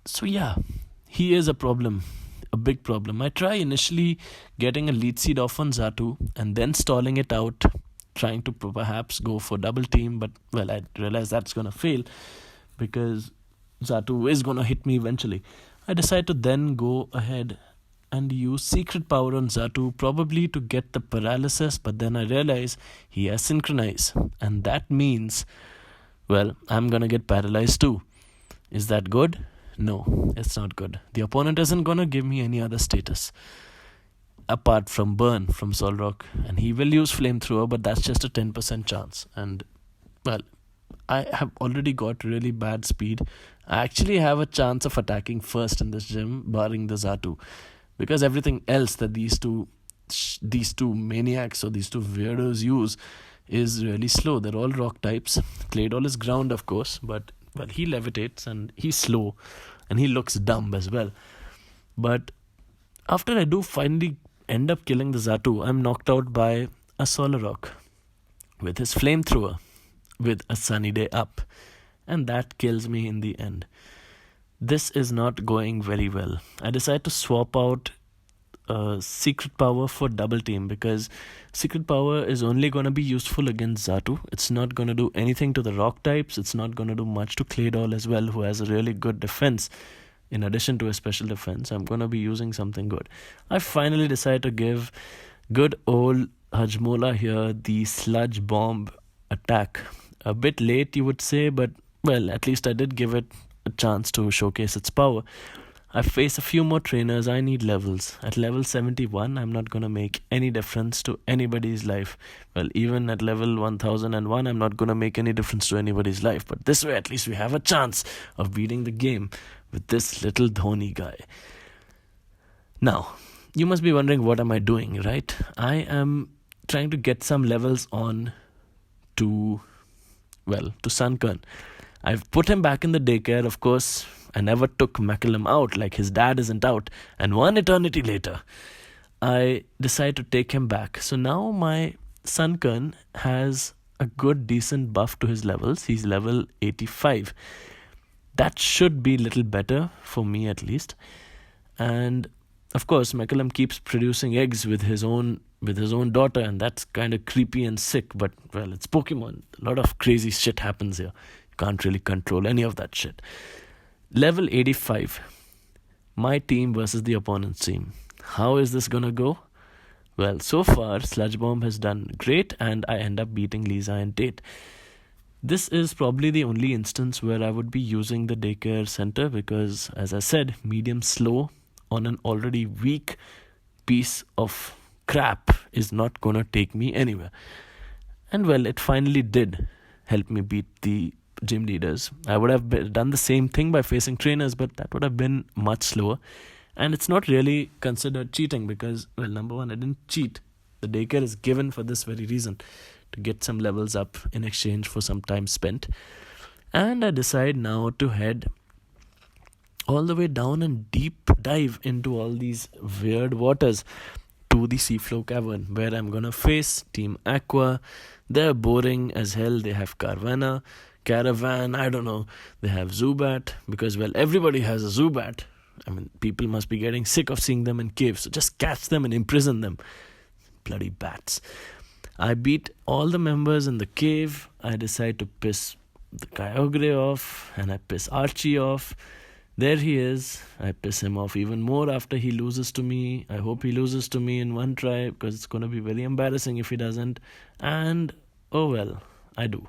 So yeah, he is a problem, a big problem. I try initially getting a lead seed off on Xatu and then stalling it out, trying to perhaps go for double team, but well, I realize that's going to fail because Xatu is going to hit me eventually. I decide to then go ahead and use Secret Power on Xatu, probably to get the paralysis, but then I realize he has Synchronize, and that means, well, I'm gonna get paralyzed too. Is that good? No, it's not good. The opponent isn't gonna give me any other status apart from Burn from Solrock, and he will use Flamethrower, but that's just a 10% chance. And well, I have already got really bad speed. I actually have a chance of attacking first in this gym, barring the Xatu, because everything else that these two maniacs or these two weirdos use is really slow. They're all rock types. Claydol is ground, of course, but well, he levitates and he's slow and he looks dumb as well. But after I do finally end up killing the Xatu, I'm knocked out by a Solrock with his Flamethrower with a Sunny Day Up, and that kills me in the end. This is not going very well. I decide to swap out Secret Power for Double Team, because Secret Power is only going to be useful against Xatu. It's not going to do anything to the rock types. It's not going to do much to Claydol as well, who has a really good defense. In addition to a special defense, I'm going to be using something good. I finally decide to give good old Hajmola here the Sludge Bomb attack. A bit late, you would say, but well, at least I did give it a chance to showcase its power. I face a few more trainers. I need levels. At level 71, I'm not going to make any difference to anybody's life. Well, even at level 1001, I'm not going to make any difference to anybody's life. But this way, at least we have a chance of beating the game with this little Dhoni guy. Now, you must be wondering, what am I doing, right? I am trying to get some levels on to Sunkern. I've put him back in the daycare, of course. I never took Macullum out, like his dad isn't out. And one eternity later, I decide to take him back. So now my Sunkern has a good, decent buff to his levels. He's level 85. That should be a little better, for me at least. And of course, Macullum keeps producing eggs with his own daughter, and that's kind of creepy and sick. But well, it's Pokemon. A lot of crazy shit happens here. Can't really control any of that shit. Level 85. My team versus the opponent's team. How is this gonna go? Well, so far, Sludge Bomb has done great, and I end up beating Lisa and Tate. This is probably the only instance where I would be using the daycare center, because, as I said, medium slow on an already weak piece of crap is not gonna take me anywhere. And well, it finally did help me beat the gym leaders. I would have done the same thing by facing trainers, but that would have been much slower. And it's not really considered cheating because, well, number one, I didn't cheat. The daycare is given for this very reason, to get some levels up in exchange for some time spent. And I decide now to head all the way down and deep dive into all these weird waters to the seafloor cavern, where I'm gonna face Team Aqua. They're boring as hell. They have Caravan, I don't know. They have Zubat, because, well, everybody has a Zubat. I mean, people must be getting sick of seeing them in caves, so just catch them and imprison them. Bloody bats. I beat all the members in the cave. I decide to piss the Kyogre off, and I piss Archie off. There he is. I piss him off even more after he loses to me. I hope he loses to me in one try, because it's going to be very embarrassing if he doesn't. And, oh well, I do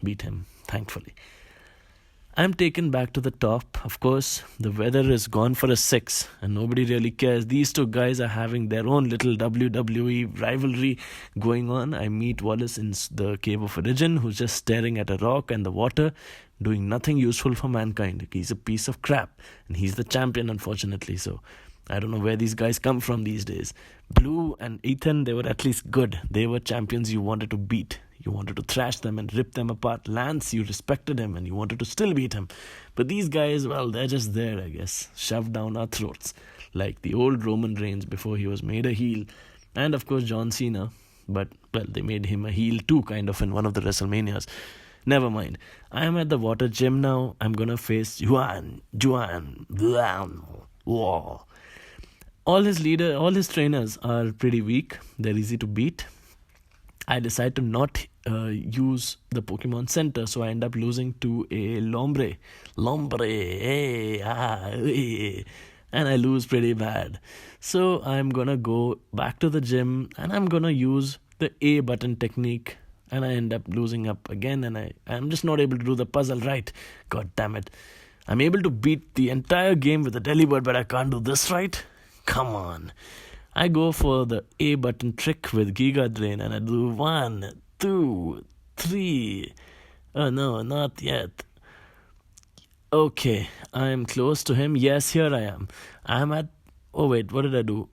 beat him, thankfully. I'm taken back to the top. Of course, the weather is gone for a 6 and nobody really cares. These two guys are having their own little WWE rivalry going on. I meet Wallace in the Cave of Origin, who's just staring at a rock and the water, doing nothing useful for mankind. He's a piece of crap and he's the champion, unfortunately. So I don't know where these guys come from these days. Blue and Ethan, they were at least good. They were champions you wanted to beat. You wanted to thrash them and rip them apart. Lance, you respected him and you wanted to still beat him. But these guys, well, they're just there, I guess. Shoved down our throats. Like the old Roman Reigns before he was made a heel. And of course John Cena. But, well, they made him a heel too, kind of, in one of the WrestleManias. Never mind. I am at the water gym now. I'm gonna face Juan. Whoa. All his trainers are pretty weak. They're easy to beat. I decide to not use the Pokemon Center, so I end up losing to a Lombre, and I lose pretty bad. So I'm gonna go back to the gym and I'm gonna use the A button technique, and I end up losing up again, and I'm just not able to do the puzzle right. God damn it. I'm able to beat the entire game with the Delibird, but I can't do this right? Come on. I go for the A button trick with Giga Drain and I do 1, 2, 3. Oh no, not yet. Okay, I'm close to him. Yes, here I am. I'm at... Oh wait, what did I do?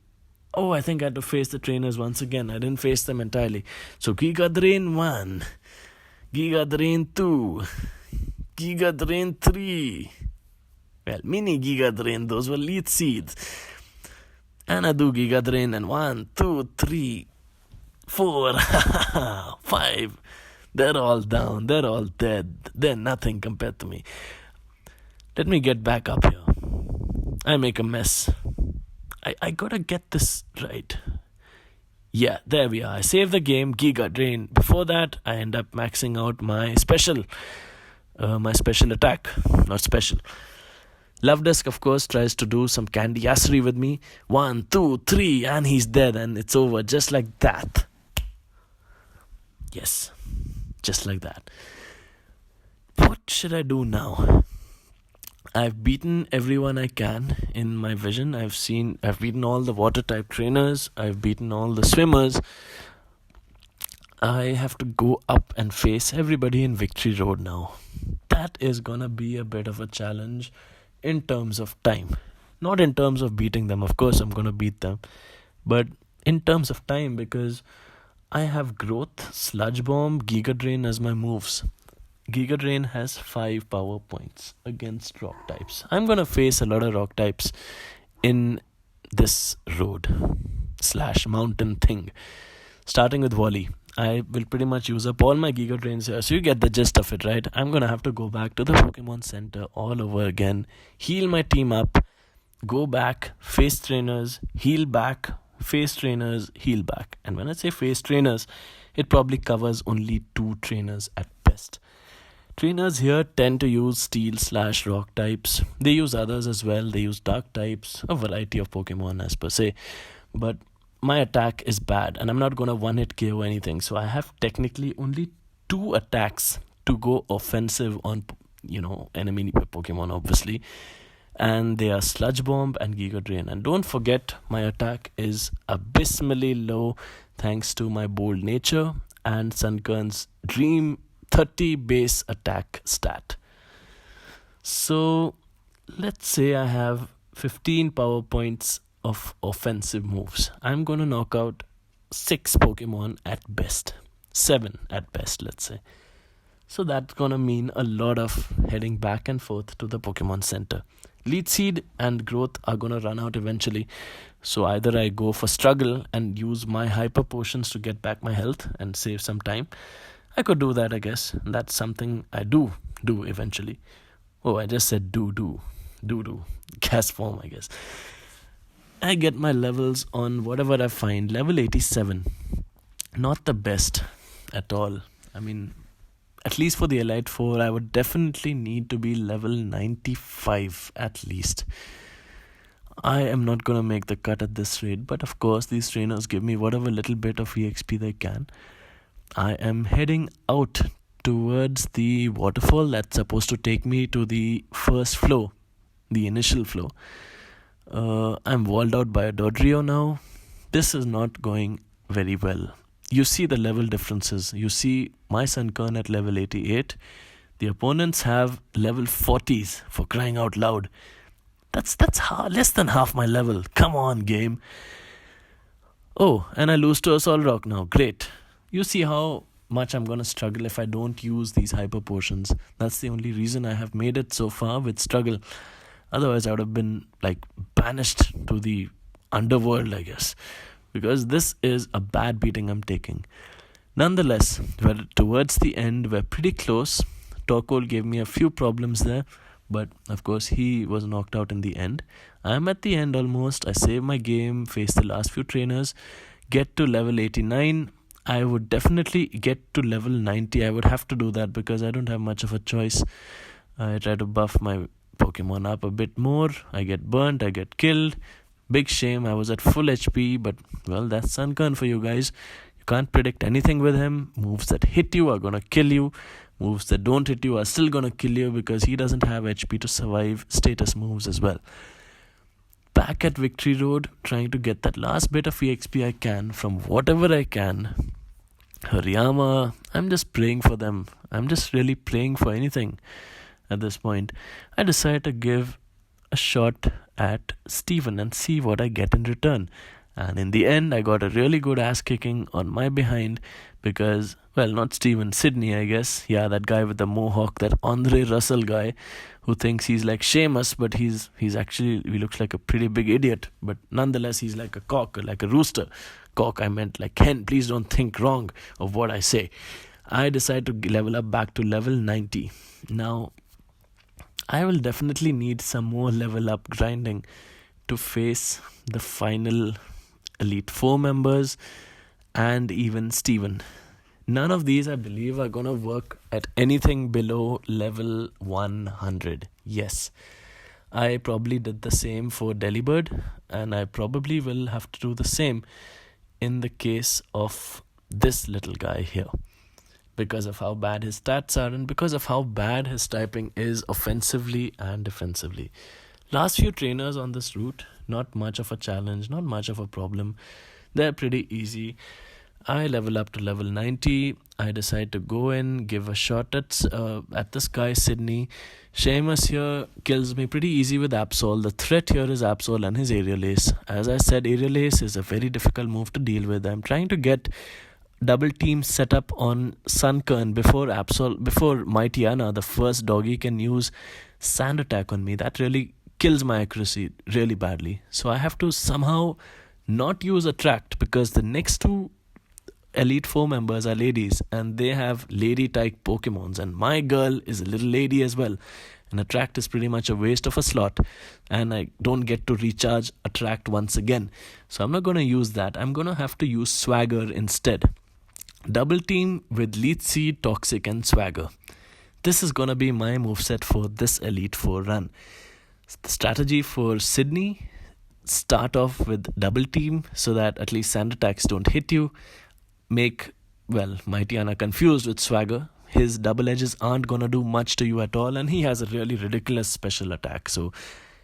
Oh, I think I had to face the trainers once again. I didn't face them entirely. So Giga Drain 1, Giga Drain 2, Giga Drain 3. Well, mini Giga Drain, those were lead seeds. And I do Giga Drain and 1, 2, 3, 4, 5. They're all down. They're all dead. They're nothing compared to me. Let me get back up here. I make a mess. I gotta get this right. Yeah, there we are. I save the game, Giga Drain. Before that, I end up maxing out my special attack. Not special. Lovedesk, of course, tries to do some candy-assery with me. 1, 2, 3, and he's dead, and it's over, just like that. Yes, just like that. What should I do now? I've beaten everyone I can in my vision. I've beaten all the water-type trainers. I've beaten all the swimmers. I have to go up and face everybody in Victory Road now. That is gonna be a bit of a challenge. In terms of time, not in terms of beating them. Of course I'm going to beat them, but in terms of time, because I have Growth, Sludge Bomb, Giga Drain as my moves. Giga Drain has 5 power points against rock types. I'm going to face a lot of rock types in this road / mountain thing. Starting with Wally, I will pretty much use up all my Giga Drains here. So you get the gist of it, right? I'm going to have to go back to the Pokemon Center all over again. Heal my team up. Go back. Face trainers. Heal back. Face trainers. Heal back. And when I say face trainers, it probably covers only 2 trainers at best. Trainers here tend to use Steel / Rock types. They use others as well. They use Dark types. A variety of Pokemon as per se. But my attack is bad and I'm not going to one-hit KO anything. So I have technically only 2 attacks to go offensive on, enemy Pokemon, obviously. And they are Sludge Bomb and Giga Drain. And don't forget, my attack is abysmally low thanks to my bold nature and Sunkern's dream 30 base attack stat. So let's say I have 15 power points of offensive moves. I'm going to knock out 6 Pokemon at best. 7 at best, let's say. So that's going to mean a lot of heading back and forth to the Pokemon Center. Leech Seed and Growth are going to run out eventually. So either I go for Struggle and use my Hyper Potions to get back my health and save some time. I could do that, I guess. That's something I do eventually. Oh, I just said do. Gas form, I guess. I get my levels on whatever I find. Level 87. Not the best at all. I mean, at least for the Elite Four, I would definitely need to be level 95 at least. I am not going to make the cut at this rate, but of course these trainers give me whatever little bit of EXP they can. I am heading out towards the waterfall that's supposed to take me to the first floor, the initial floor. I'm walled out by a Dodrio now. This is not going very well. You see the level differences. You see my Sunkern at level 88. The opponents have level 40s, for crying out loud. That's less than half my level. Come on, game. Oh, and I lose to a Solrock now. Great. You see how much I'm going to struggle if I don't use these hyper potions. That's the only reason I have made it so far with struggle. Otherwise, I would have been banished to the underworld, I guess. Because this is a bad beating I'm taking. Nonetheless, towards the end, we're pretty close. Torkoal gave me a few problems there. But, of course, he was knocked out in the end. I'm at the end almost. I save my game, face the last few trainers, get to level 89. I would definitely get to level 90. I would have to do that because I don't have much of a choice. I try to buff my Pokemon up a bit more. I get burnt, I get killed. Big shame, I was at full HP, but, well, that's Sunkern for you guys. You can't predict anything with him. Moves that hit you are gonna kill you. Moves that don't hit you are still gonna kill you because he doesn't have HP to survive status moves as well. Back at Victory Road, trying to get that last bit of EXP I can from whatever I can. Hariyama, I'm just praying for them. I'm just really praying for anything at this point. I decide to give a shot at Steven and see what I get in return. And in the end, I got a really good ass kicking on my behind because, well, not Steven, Sydney, I guess. Yeah, that guy with the mohawk, that Andre Russell guy who thinks he's like Seamus, but he's actually, he looks like a pretty big idiot. But nonetheless, he's like a cock, like a rooster. Cock, I meant like hen. Please don't think wrong of what I say. I decide to level up back to level 90. Now, I will definitely need some more level up grinding to face the final Elite Four members and even Steven. None of these, I believe, are going to work at anything below level 100. Yes, I probably did the same for Delibird, and I probably will have to do the same in the case of this little guy here. Because of how bad his stats are and because of how bad his typing is offensively and defensively. Last few trainers on this route, not much of a challenge, not much of a problem. They're pretty easy. I level up to level 90. I decide to go in, give a shot at this guy, Sydney. Seamus here kills me pretty easy with Absol. The threat here is Absol and his Aerial Ace. As I said, Aerial Ace is a very difficult move to deal with. I'm trying to get double team set up on Sunkern before Mighty Anna, the first doggy, can use Sand Attack on me. That really kills my accuracy really badly. So I have to somehow not use Attract because the next two Elite Four members are ladies and they have lady type Pokemons, and my girl is a little lady as well. And Attract is pretty much a waste of a slot, and I don't get to recharge Attract once again. So I'm not going to use that. I'm going to have to use Swagger instead. Double team with Leech Seed, Toxic and Swagger. This is going to be my moveset for this Elite Four run. The strategy for Sydney, start off with double team so that at least sand attacks don't hit you. Make, well, Mighty Anna confused with Swagger. His double edges aren't going to do much to you at all, and he has a really ridiculous special attack, so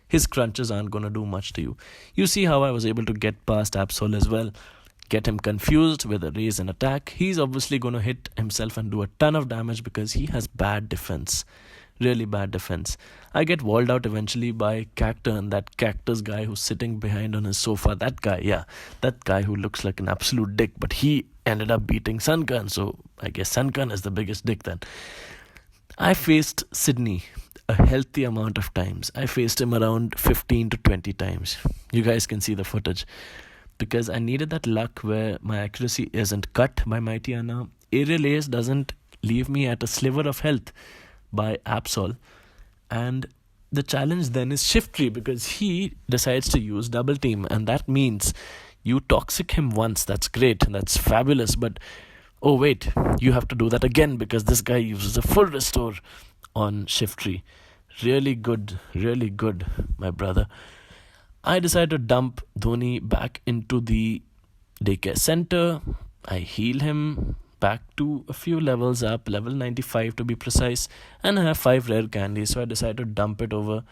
his crunches aren't going to do much to you. You see how I was able to get past Absol as well. get him confused with a raise and attack. He's obviously going to hit himself and do a ton of damage because he has bad defense. Really bad defense. I get walled out eventually by Cacturn, that cactus guy who's sitting behind on his sofa. That guy who looks like an absolute dick, but he ended up beating Sunkern, so I guess Sunkern is the biggest dick then. I faced Sydney a healthy amount of times. I faced him around 15 to 20 times. You guys can see the footage. Because I needed that luck where my accuracy isn't cut by Mightyana. Aerial Ace doesn't leave me at a sliver of health by Absol. And the challenge then is Shift Tree, because he decides to use double team, and that means you toxic him once. That's great, that's fabulous, but oh wait, you have to do that again because this guy uses a full restore on Shift Tree. Really good, my brother. I decided to dump Dhoni back into the daycare center. I heal him back to a few levels up, level 95 to be precise, and I have 5 rare candies, so I decided to dump it over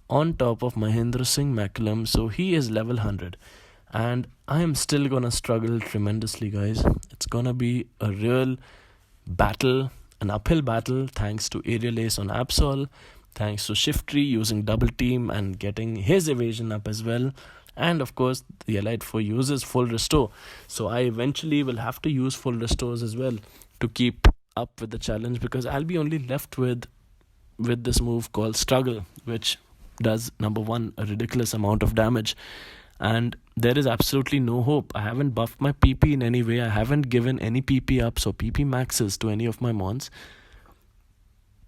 on top of Mahendra Singh Macklem, so he is level 100. And I am still gonna struggle tremendously, guys. It's gonna be a real battle, an uphill battle, thanks to Aerial Ace on Absol, thanks to Shift Tree using double team and getting his evasion up as well. And of course, the Elite 4 uses full restore. So I eventually will have to use full restores as well to keep up with the challenge, because I'll be only left with this move called Struggle, which does, number one, a ridiculous amount of damage. And there is absolutely no hope. I haven't buffed my PP in any way. I haven't given any PP ups or PP maxes to any of my mons.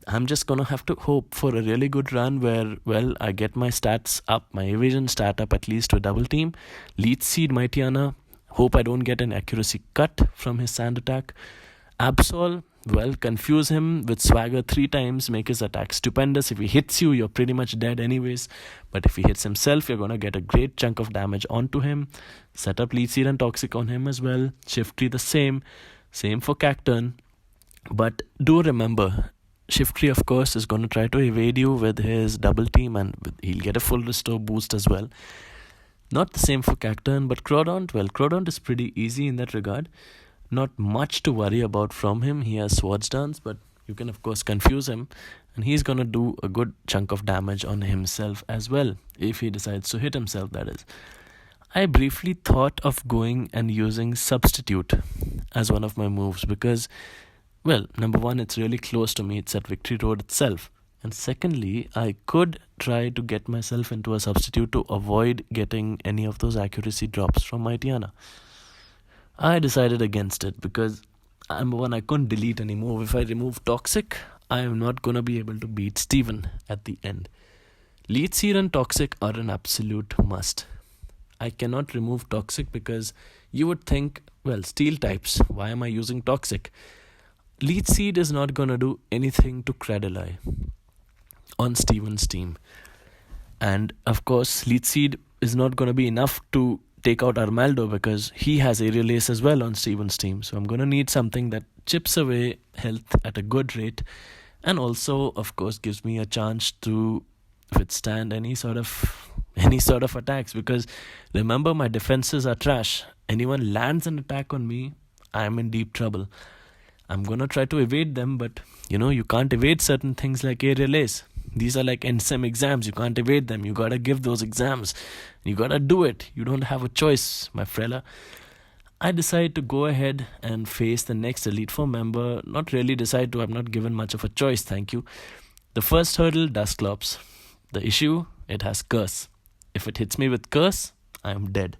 I'm just going to have to hope for a really good run where, well, I get my stats up, my evasion stat up at least to double team. Leech Seed Mightyana. Hope I don't get an accuracy cut from his sand attack. Absol, well, confuse him with Swagger 3 times, make his attack stupendous. If he hits you, you're pretty much dead anyways. But if he hits himself, you're going to get a great chunk of damage onto him. Set up Leech Seed and Toxic on him as well. Shift Tree the same. Same for Cacturn. But do remember, Shift Tree, of course, is going to try to evade you with his double team, and he'll get a full restore boost as well. Not the same for Cacturn, but Crawdont, well, Crawdont is pretty easy in that regard. Not much to worry about from him. He has Swords Dance, but you can, of course, confuse him, and he's going to do a good chunk of damage on himself as well, if he decides to hit himself, that is. I briefly thought of going and using Substitute as one of my moves because, well, number one, it's really close to me. It's at Victory Road itself. And secondly, I could try to get myself into a substitute to avoid getting any of those accuracy drops from Mightyana. I decided against it because, number one, I couldn't delete any move. If I remove Toxic, I am not going to be able to beat Steven at the end. Leech Seed and Toxic are an absolute must. I cannot remove Toxic because you would think, well, Steel types, why am I using Toxic? Leech Seed is not going to do anything to Cradle on Steven's team. And of course, Leech Seed is not going to be enough to take out Armaldo because he has Aerial Ace as well on Steven's team. So I'm going to need something that chips away health at a good rate and also, of course, gives me a chance to withstand any sort of attacks, because remember, my defenses are trash. Anyone lands an attack on me, I'm in deep trouble. I'm going to try to evade them, but you can't evade certain things like Aerial Ace. These are like NSEM exams. You can't evade them. You got to give those exams. You got to do it. You don't have a choice, my fella. I decide to go ahead and face the next Elite 4 member. Not really decide to. I'm not given much of a choice, thank you. The first hurdle, Dusclops. The issue, it has Curse. If it hits me with Curse, I am dead.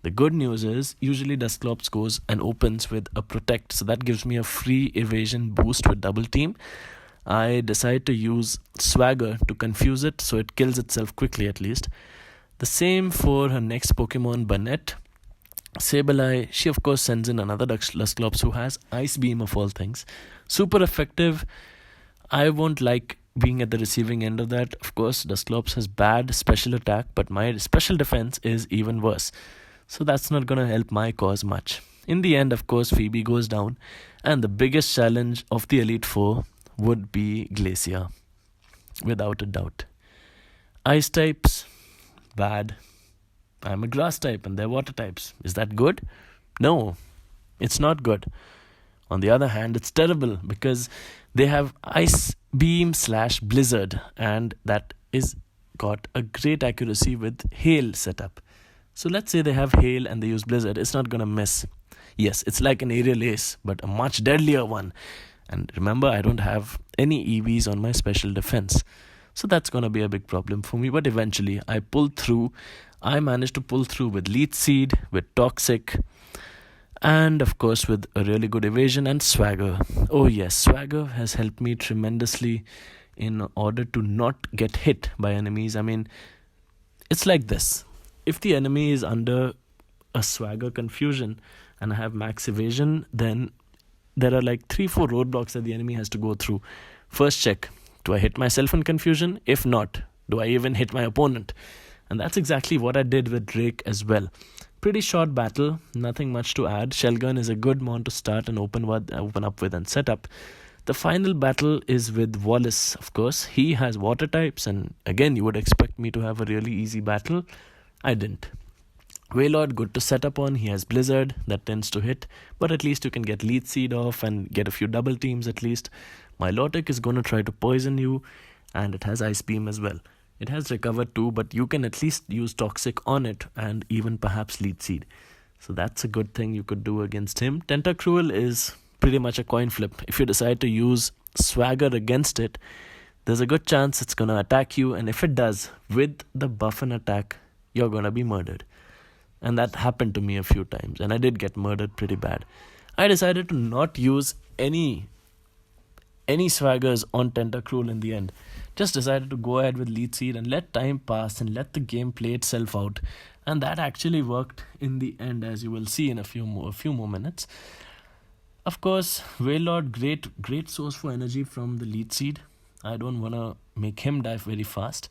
The good news is, usually Dusclops goes and opens with a Protect, so that gives me a free evasion boost with double team. I decide to use Swagger to confuse it, so it kills itself quickly at least. The same for her next Pokemon, Banette. Sableye, she of course sends in another Dusclops who has Ice Beam of all things. Super effective. I won't like being at the receiving end of that. Of course, Dusclops has bad special attack, but my special defense is even worse. So that's not going to help my cause much. In the end, of course, Phoebe goes down. And the biggest challenge of the Elite 4 would be Glacia. Without a doubt. Ice types, bad. I'm a grass type and they're water types. Is that good? No, it's not good. On the other hand, it's terrible because they have Ice Beam / Blizzard, and that is got a great accuracy with Hail setup. So let's say they have Hail and they use Blizzard, it's not gonna miss. Yes, it's like an aerial ace, but a much deadlier one. And remember, I don't have any EVs on my special defense. So that's gonna be a big problem for me. But eventually, I pulled through. I managed to pull through with Leech Seed, with Toxic, and of course with a really good evasion and Swagger. Oh yes, Swagger has helped me tremendously in order to not get hit by enemies. I mean, it's like this. If the enemy is under a Swagger confusion and I have max evasion, then there are like 3-4 roadblocks that the enemy has to go through. First check, do I hit myself in confusion? If not, do I even hit my opponent? And that's exactly what I did with Drake as well. Pretty short battle, nothing much to add. Shellgun is a good mon to start and open up with and set up. The final battle is with Wallace, of course. He has water types, and again, you would expect me to have a really easy battle. I didn't. Waylord, good to set up on. He has Blizzard, that tends to hit, but at least you can get Leech Seed off and get a few double teams at least. Milotic is going to try to poison you, and it has Ice Beam as well. It has Recover too, but you can at least use Toxic on it and even perhaps Leech Seed. So that's a good thing you could do against him. Tentacruel is pretty much a coin flip. If you decide to use Swagger against it, there's a good chance it's going to attack you, and if it does, with the buff and attack, you're going to be murdered. And that happened to me a few times, and I did get murdered pretty bad. I decided to not use any Swaggers on Tentacruel in the end. Just decided to go ahead with Leech Seed and let time pass and let the game play itself out. And that actually worked in the end, as you will see in a few more minutes. Of course, Waylord, great source for energy from the Leech Seed. I don't want to make him die very fast.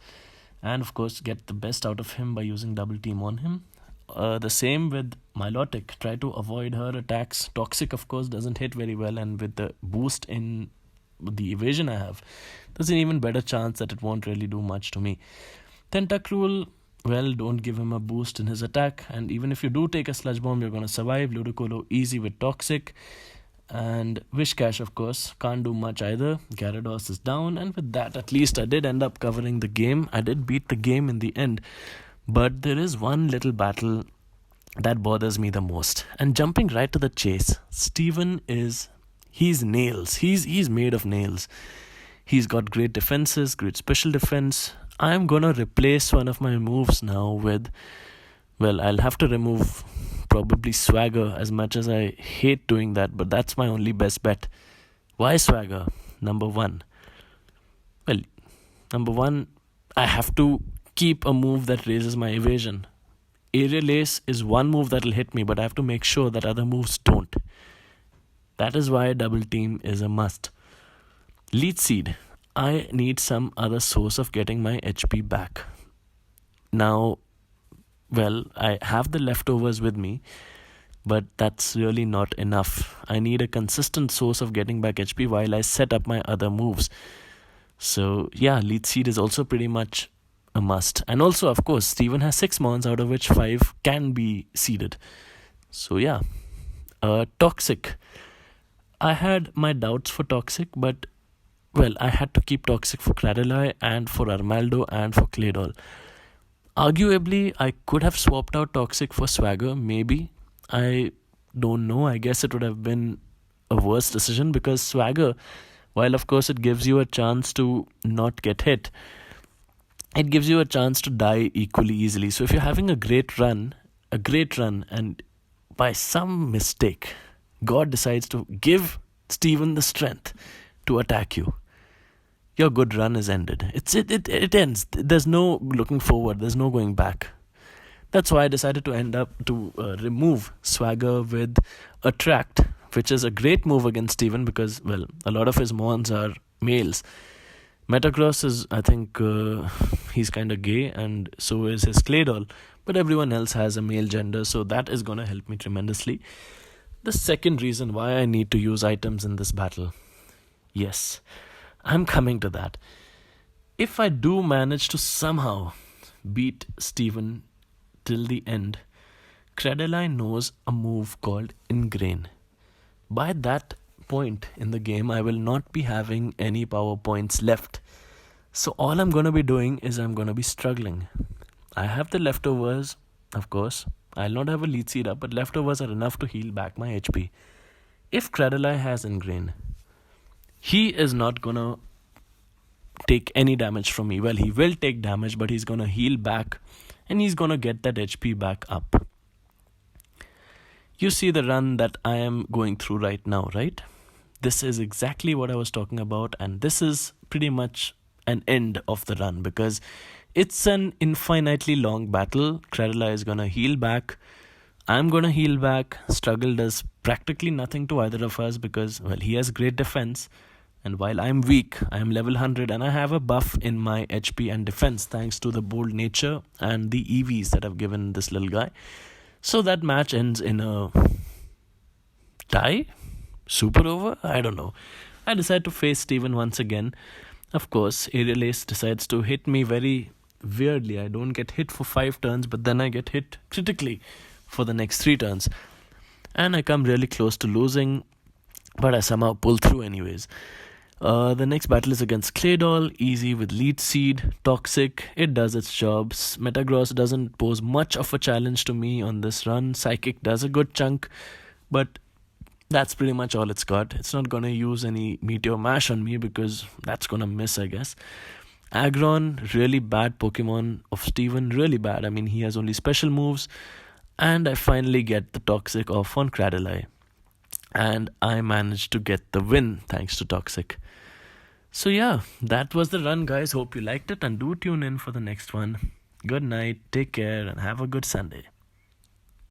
And of course, get the best out of him by using double team on him. The same with Milotic. Try to avoid her attacks. Toxic, of course, doesn't hit very well, and with the boost in the evasion I have, there's an even better chance that it won't really do much to me. Tentacruel, well, don't give him a boost in his attack, and even if you do take a Sludge Bomb, you're going to survive. Ludicolo easy with Toxic, and Wishcash, of course, can't do much either. Gyarados is down, and with that, at least I did end up covering the game. I did beat the game in the end, but there is one little battle that bothers me the most. And jumping right to the chase, Steven he's nails. He's made of nails. He's got great defenses, great special defense. I'm gonna replace one of my moves now with, well, I'll have to remove probably Swagger, as much as I hate doing that, but that's my only best bet. Why Swagger? Number one, I have to keep a move that raises my evasion. Aerial Ace is one move that'll hit me, but I have to make sure that other moves don't. That is why double team is a must. Leech Seed. I need some other source of getting my HP back. Now, well, I have the leftovers with me, but that's really not enough. I need a consistent source of getting back HP while I set up my other moves. So yeah, Leech Seed is also pretty much a must. And also, of course, Steven has 6 mons, out of which 5 can be seeded. So yeah. Toxic. I had my doubts for Toxic, but well, I had to keep Toxic for Cradily and for Armaldo and for Claydol. Arguably, I could have swapped out Toxic for Swagger, maybe. I don't know. I guess it would have been a worse decision, because Swagger, while of course it gives you a chance to not get hit, it gives you a chance to die equally easily. So if you're having a great run, and by some mistake, God decides to give Steven the strength to attack you, your good run is ended. It ends. There's no looking forward. There's no going back. That's why I decided to remove Swagger with Attract, which is a great move against Steven because, well, a lot of his mons are males. Metagross is, I think, he's kind of gay, and so is his Claydol, but everyone else has a male gender, so that is going to help me tremendously. The second reason why I need to use items in this battle. Yes, I'm coming to that. If I do manage to somehow beat Steven till the end, Cradeli knows a move called Ingrain. By that point in the game, I will not be having any power points left. So all I'm going to be doing is I'm going to be struggling. I have the leftovers, of course. I'll not have a lead seed up, but leftovers are enough to heal back my HP. If Cradeli has Ingrain, he is not going to take any damage from me. Well, he will take damage, but he's going to heal back and he's going to get that HP back up. You see the run that I am going through right now, right? This is exactly what I was talking about, and this is pretty much an end of the run because it's an infinitely long battle. Cradeli is going to heal back. I'm going to heal back. Struggle does practically nothing to either of us because, well, he has great defense. And while I'm weak, I am level 100 and I have a buff in my HP and defense thanks to the bold nature and the EVs that I've given this little guy. So that match ends in a tie? Super over? I don't know. I decide to face Steven once again. Of course, Aerial Ace decides to hit me very weirdly. I don't get hit for 5 turns, but then I get hit critically for the next 3 turns. And I come really close to losing, but I somehow pull through anyways. The next battle is against Claydol, easy with lead seed, toxic, it does its jobs. Metagross doesn't pose much of a challenge to me on this run. Psychic does a good chunk, but that's pretty much all it's got. It's not gonna use any Meteor Mash on me because that's gonna miss, I guess. Aggron, really bad Pokemon of Steven, really bad. I mean, he has only special moves. And I finally get the Toxic off on Cradeli. And I managed to get the win thanks to Toxic. So yeah, that was the run, guys. Hope you liked it and do tune in for the next one. Good night, take care and have a good Sunday.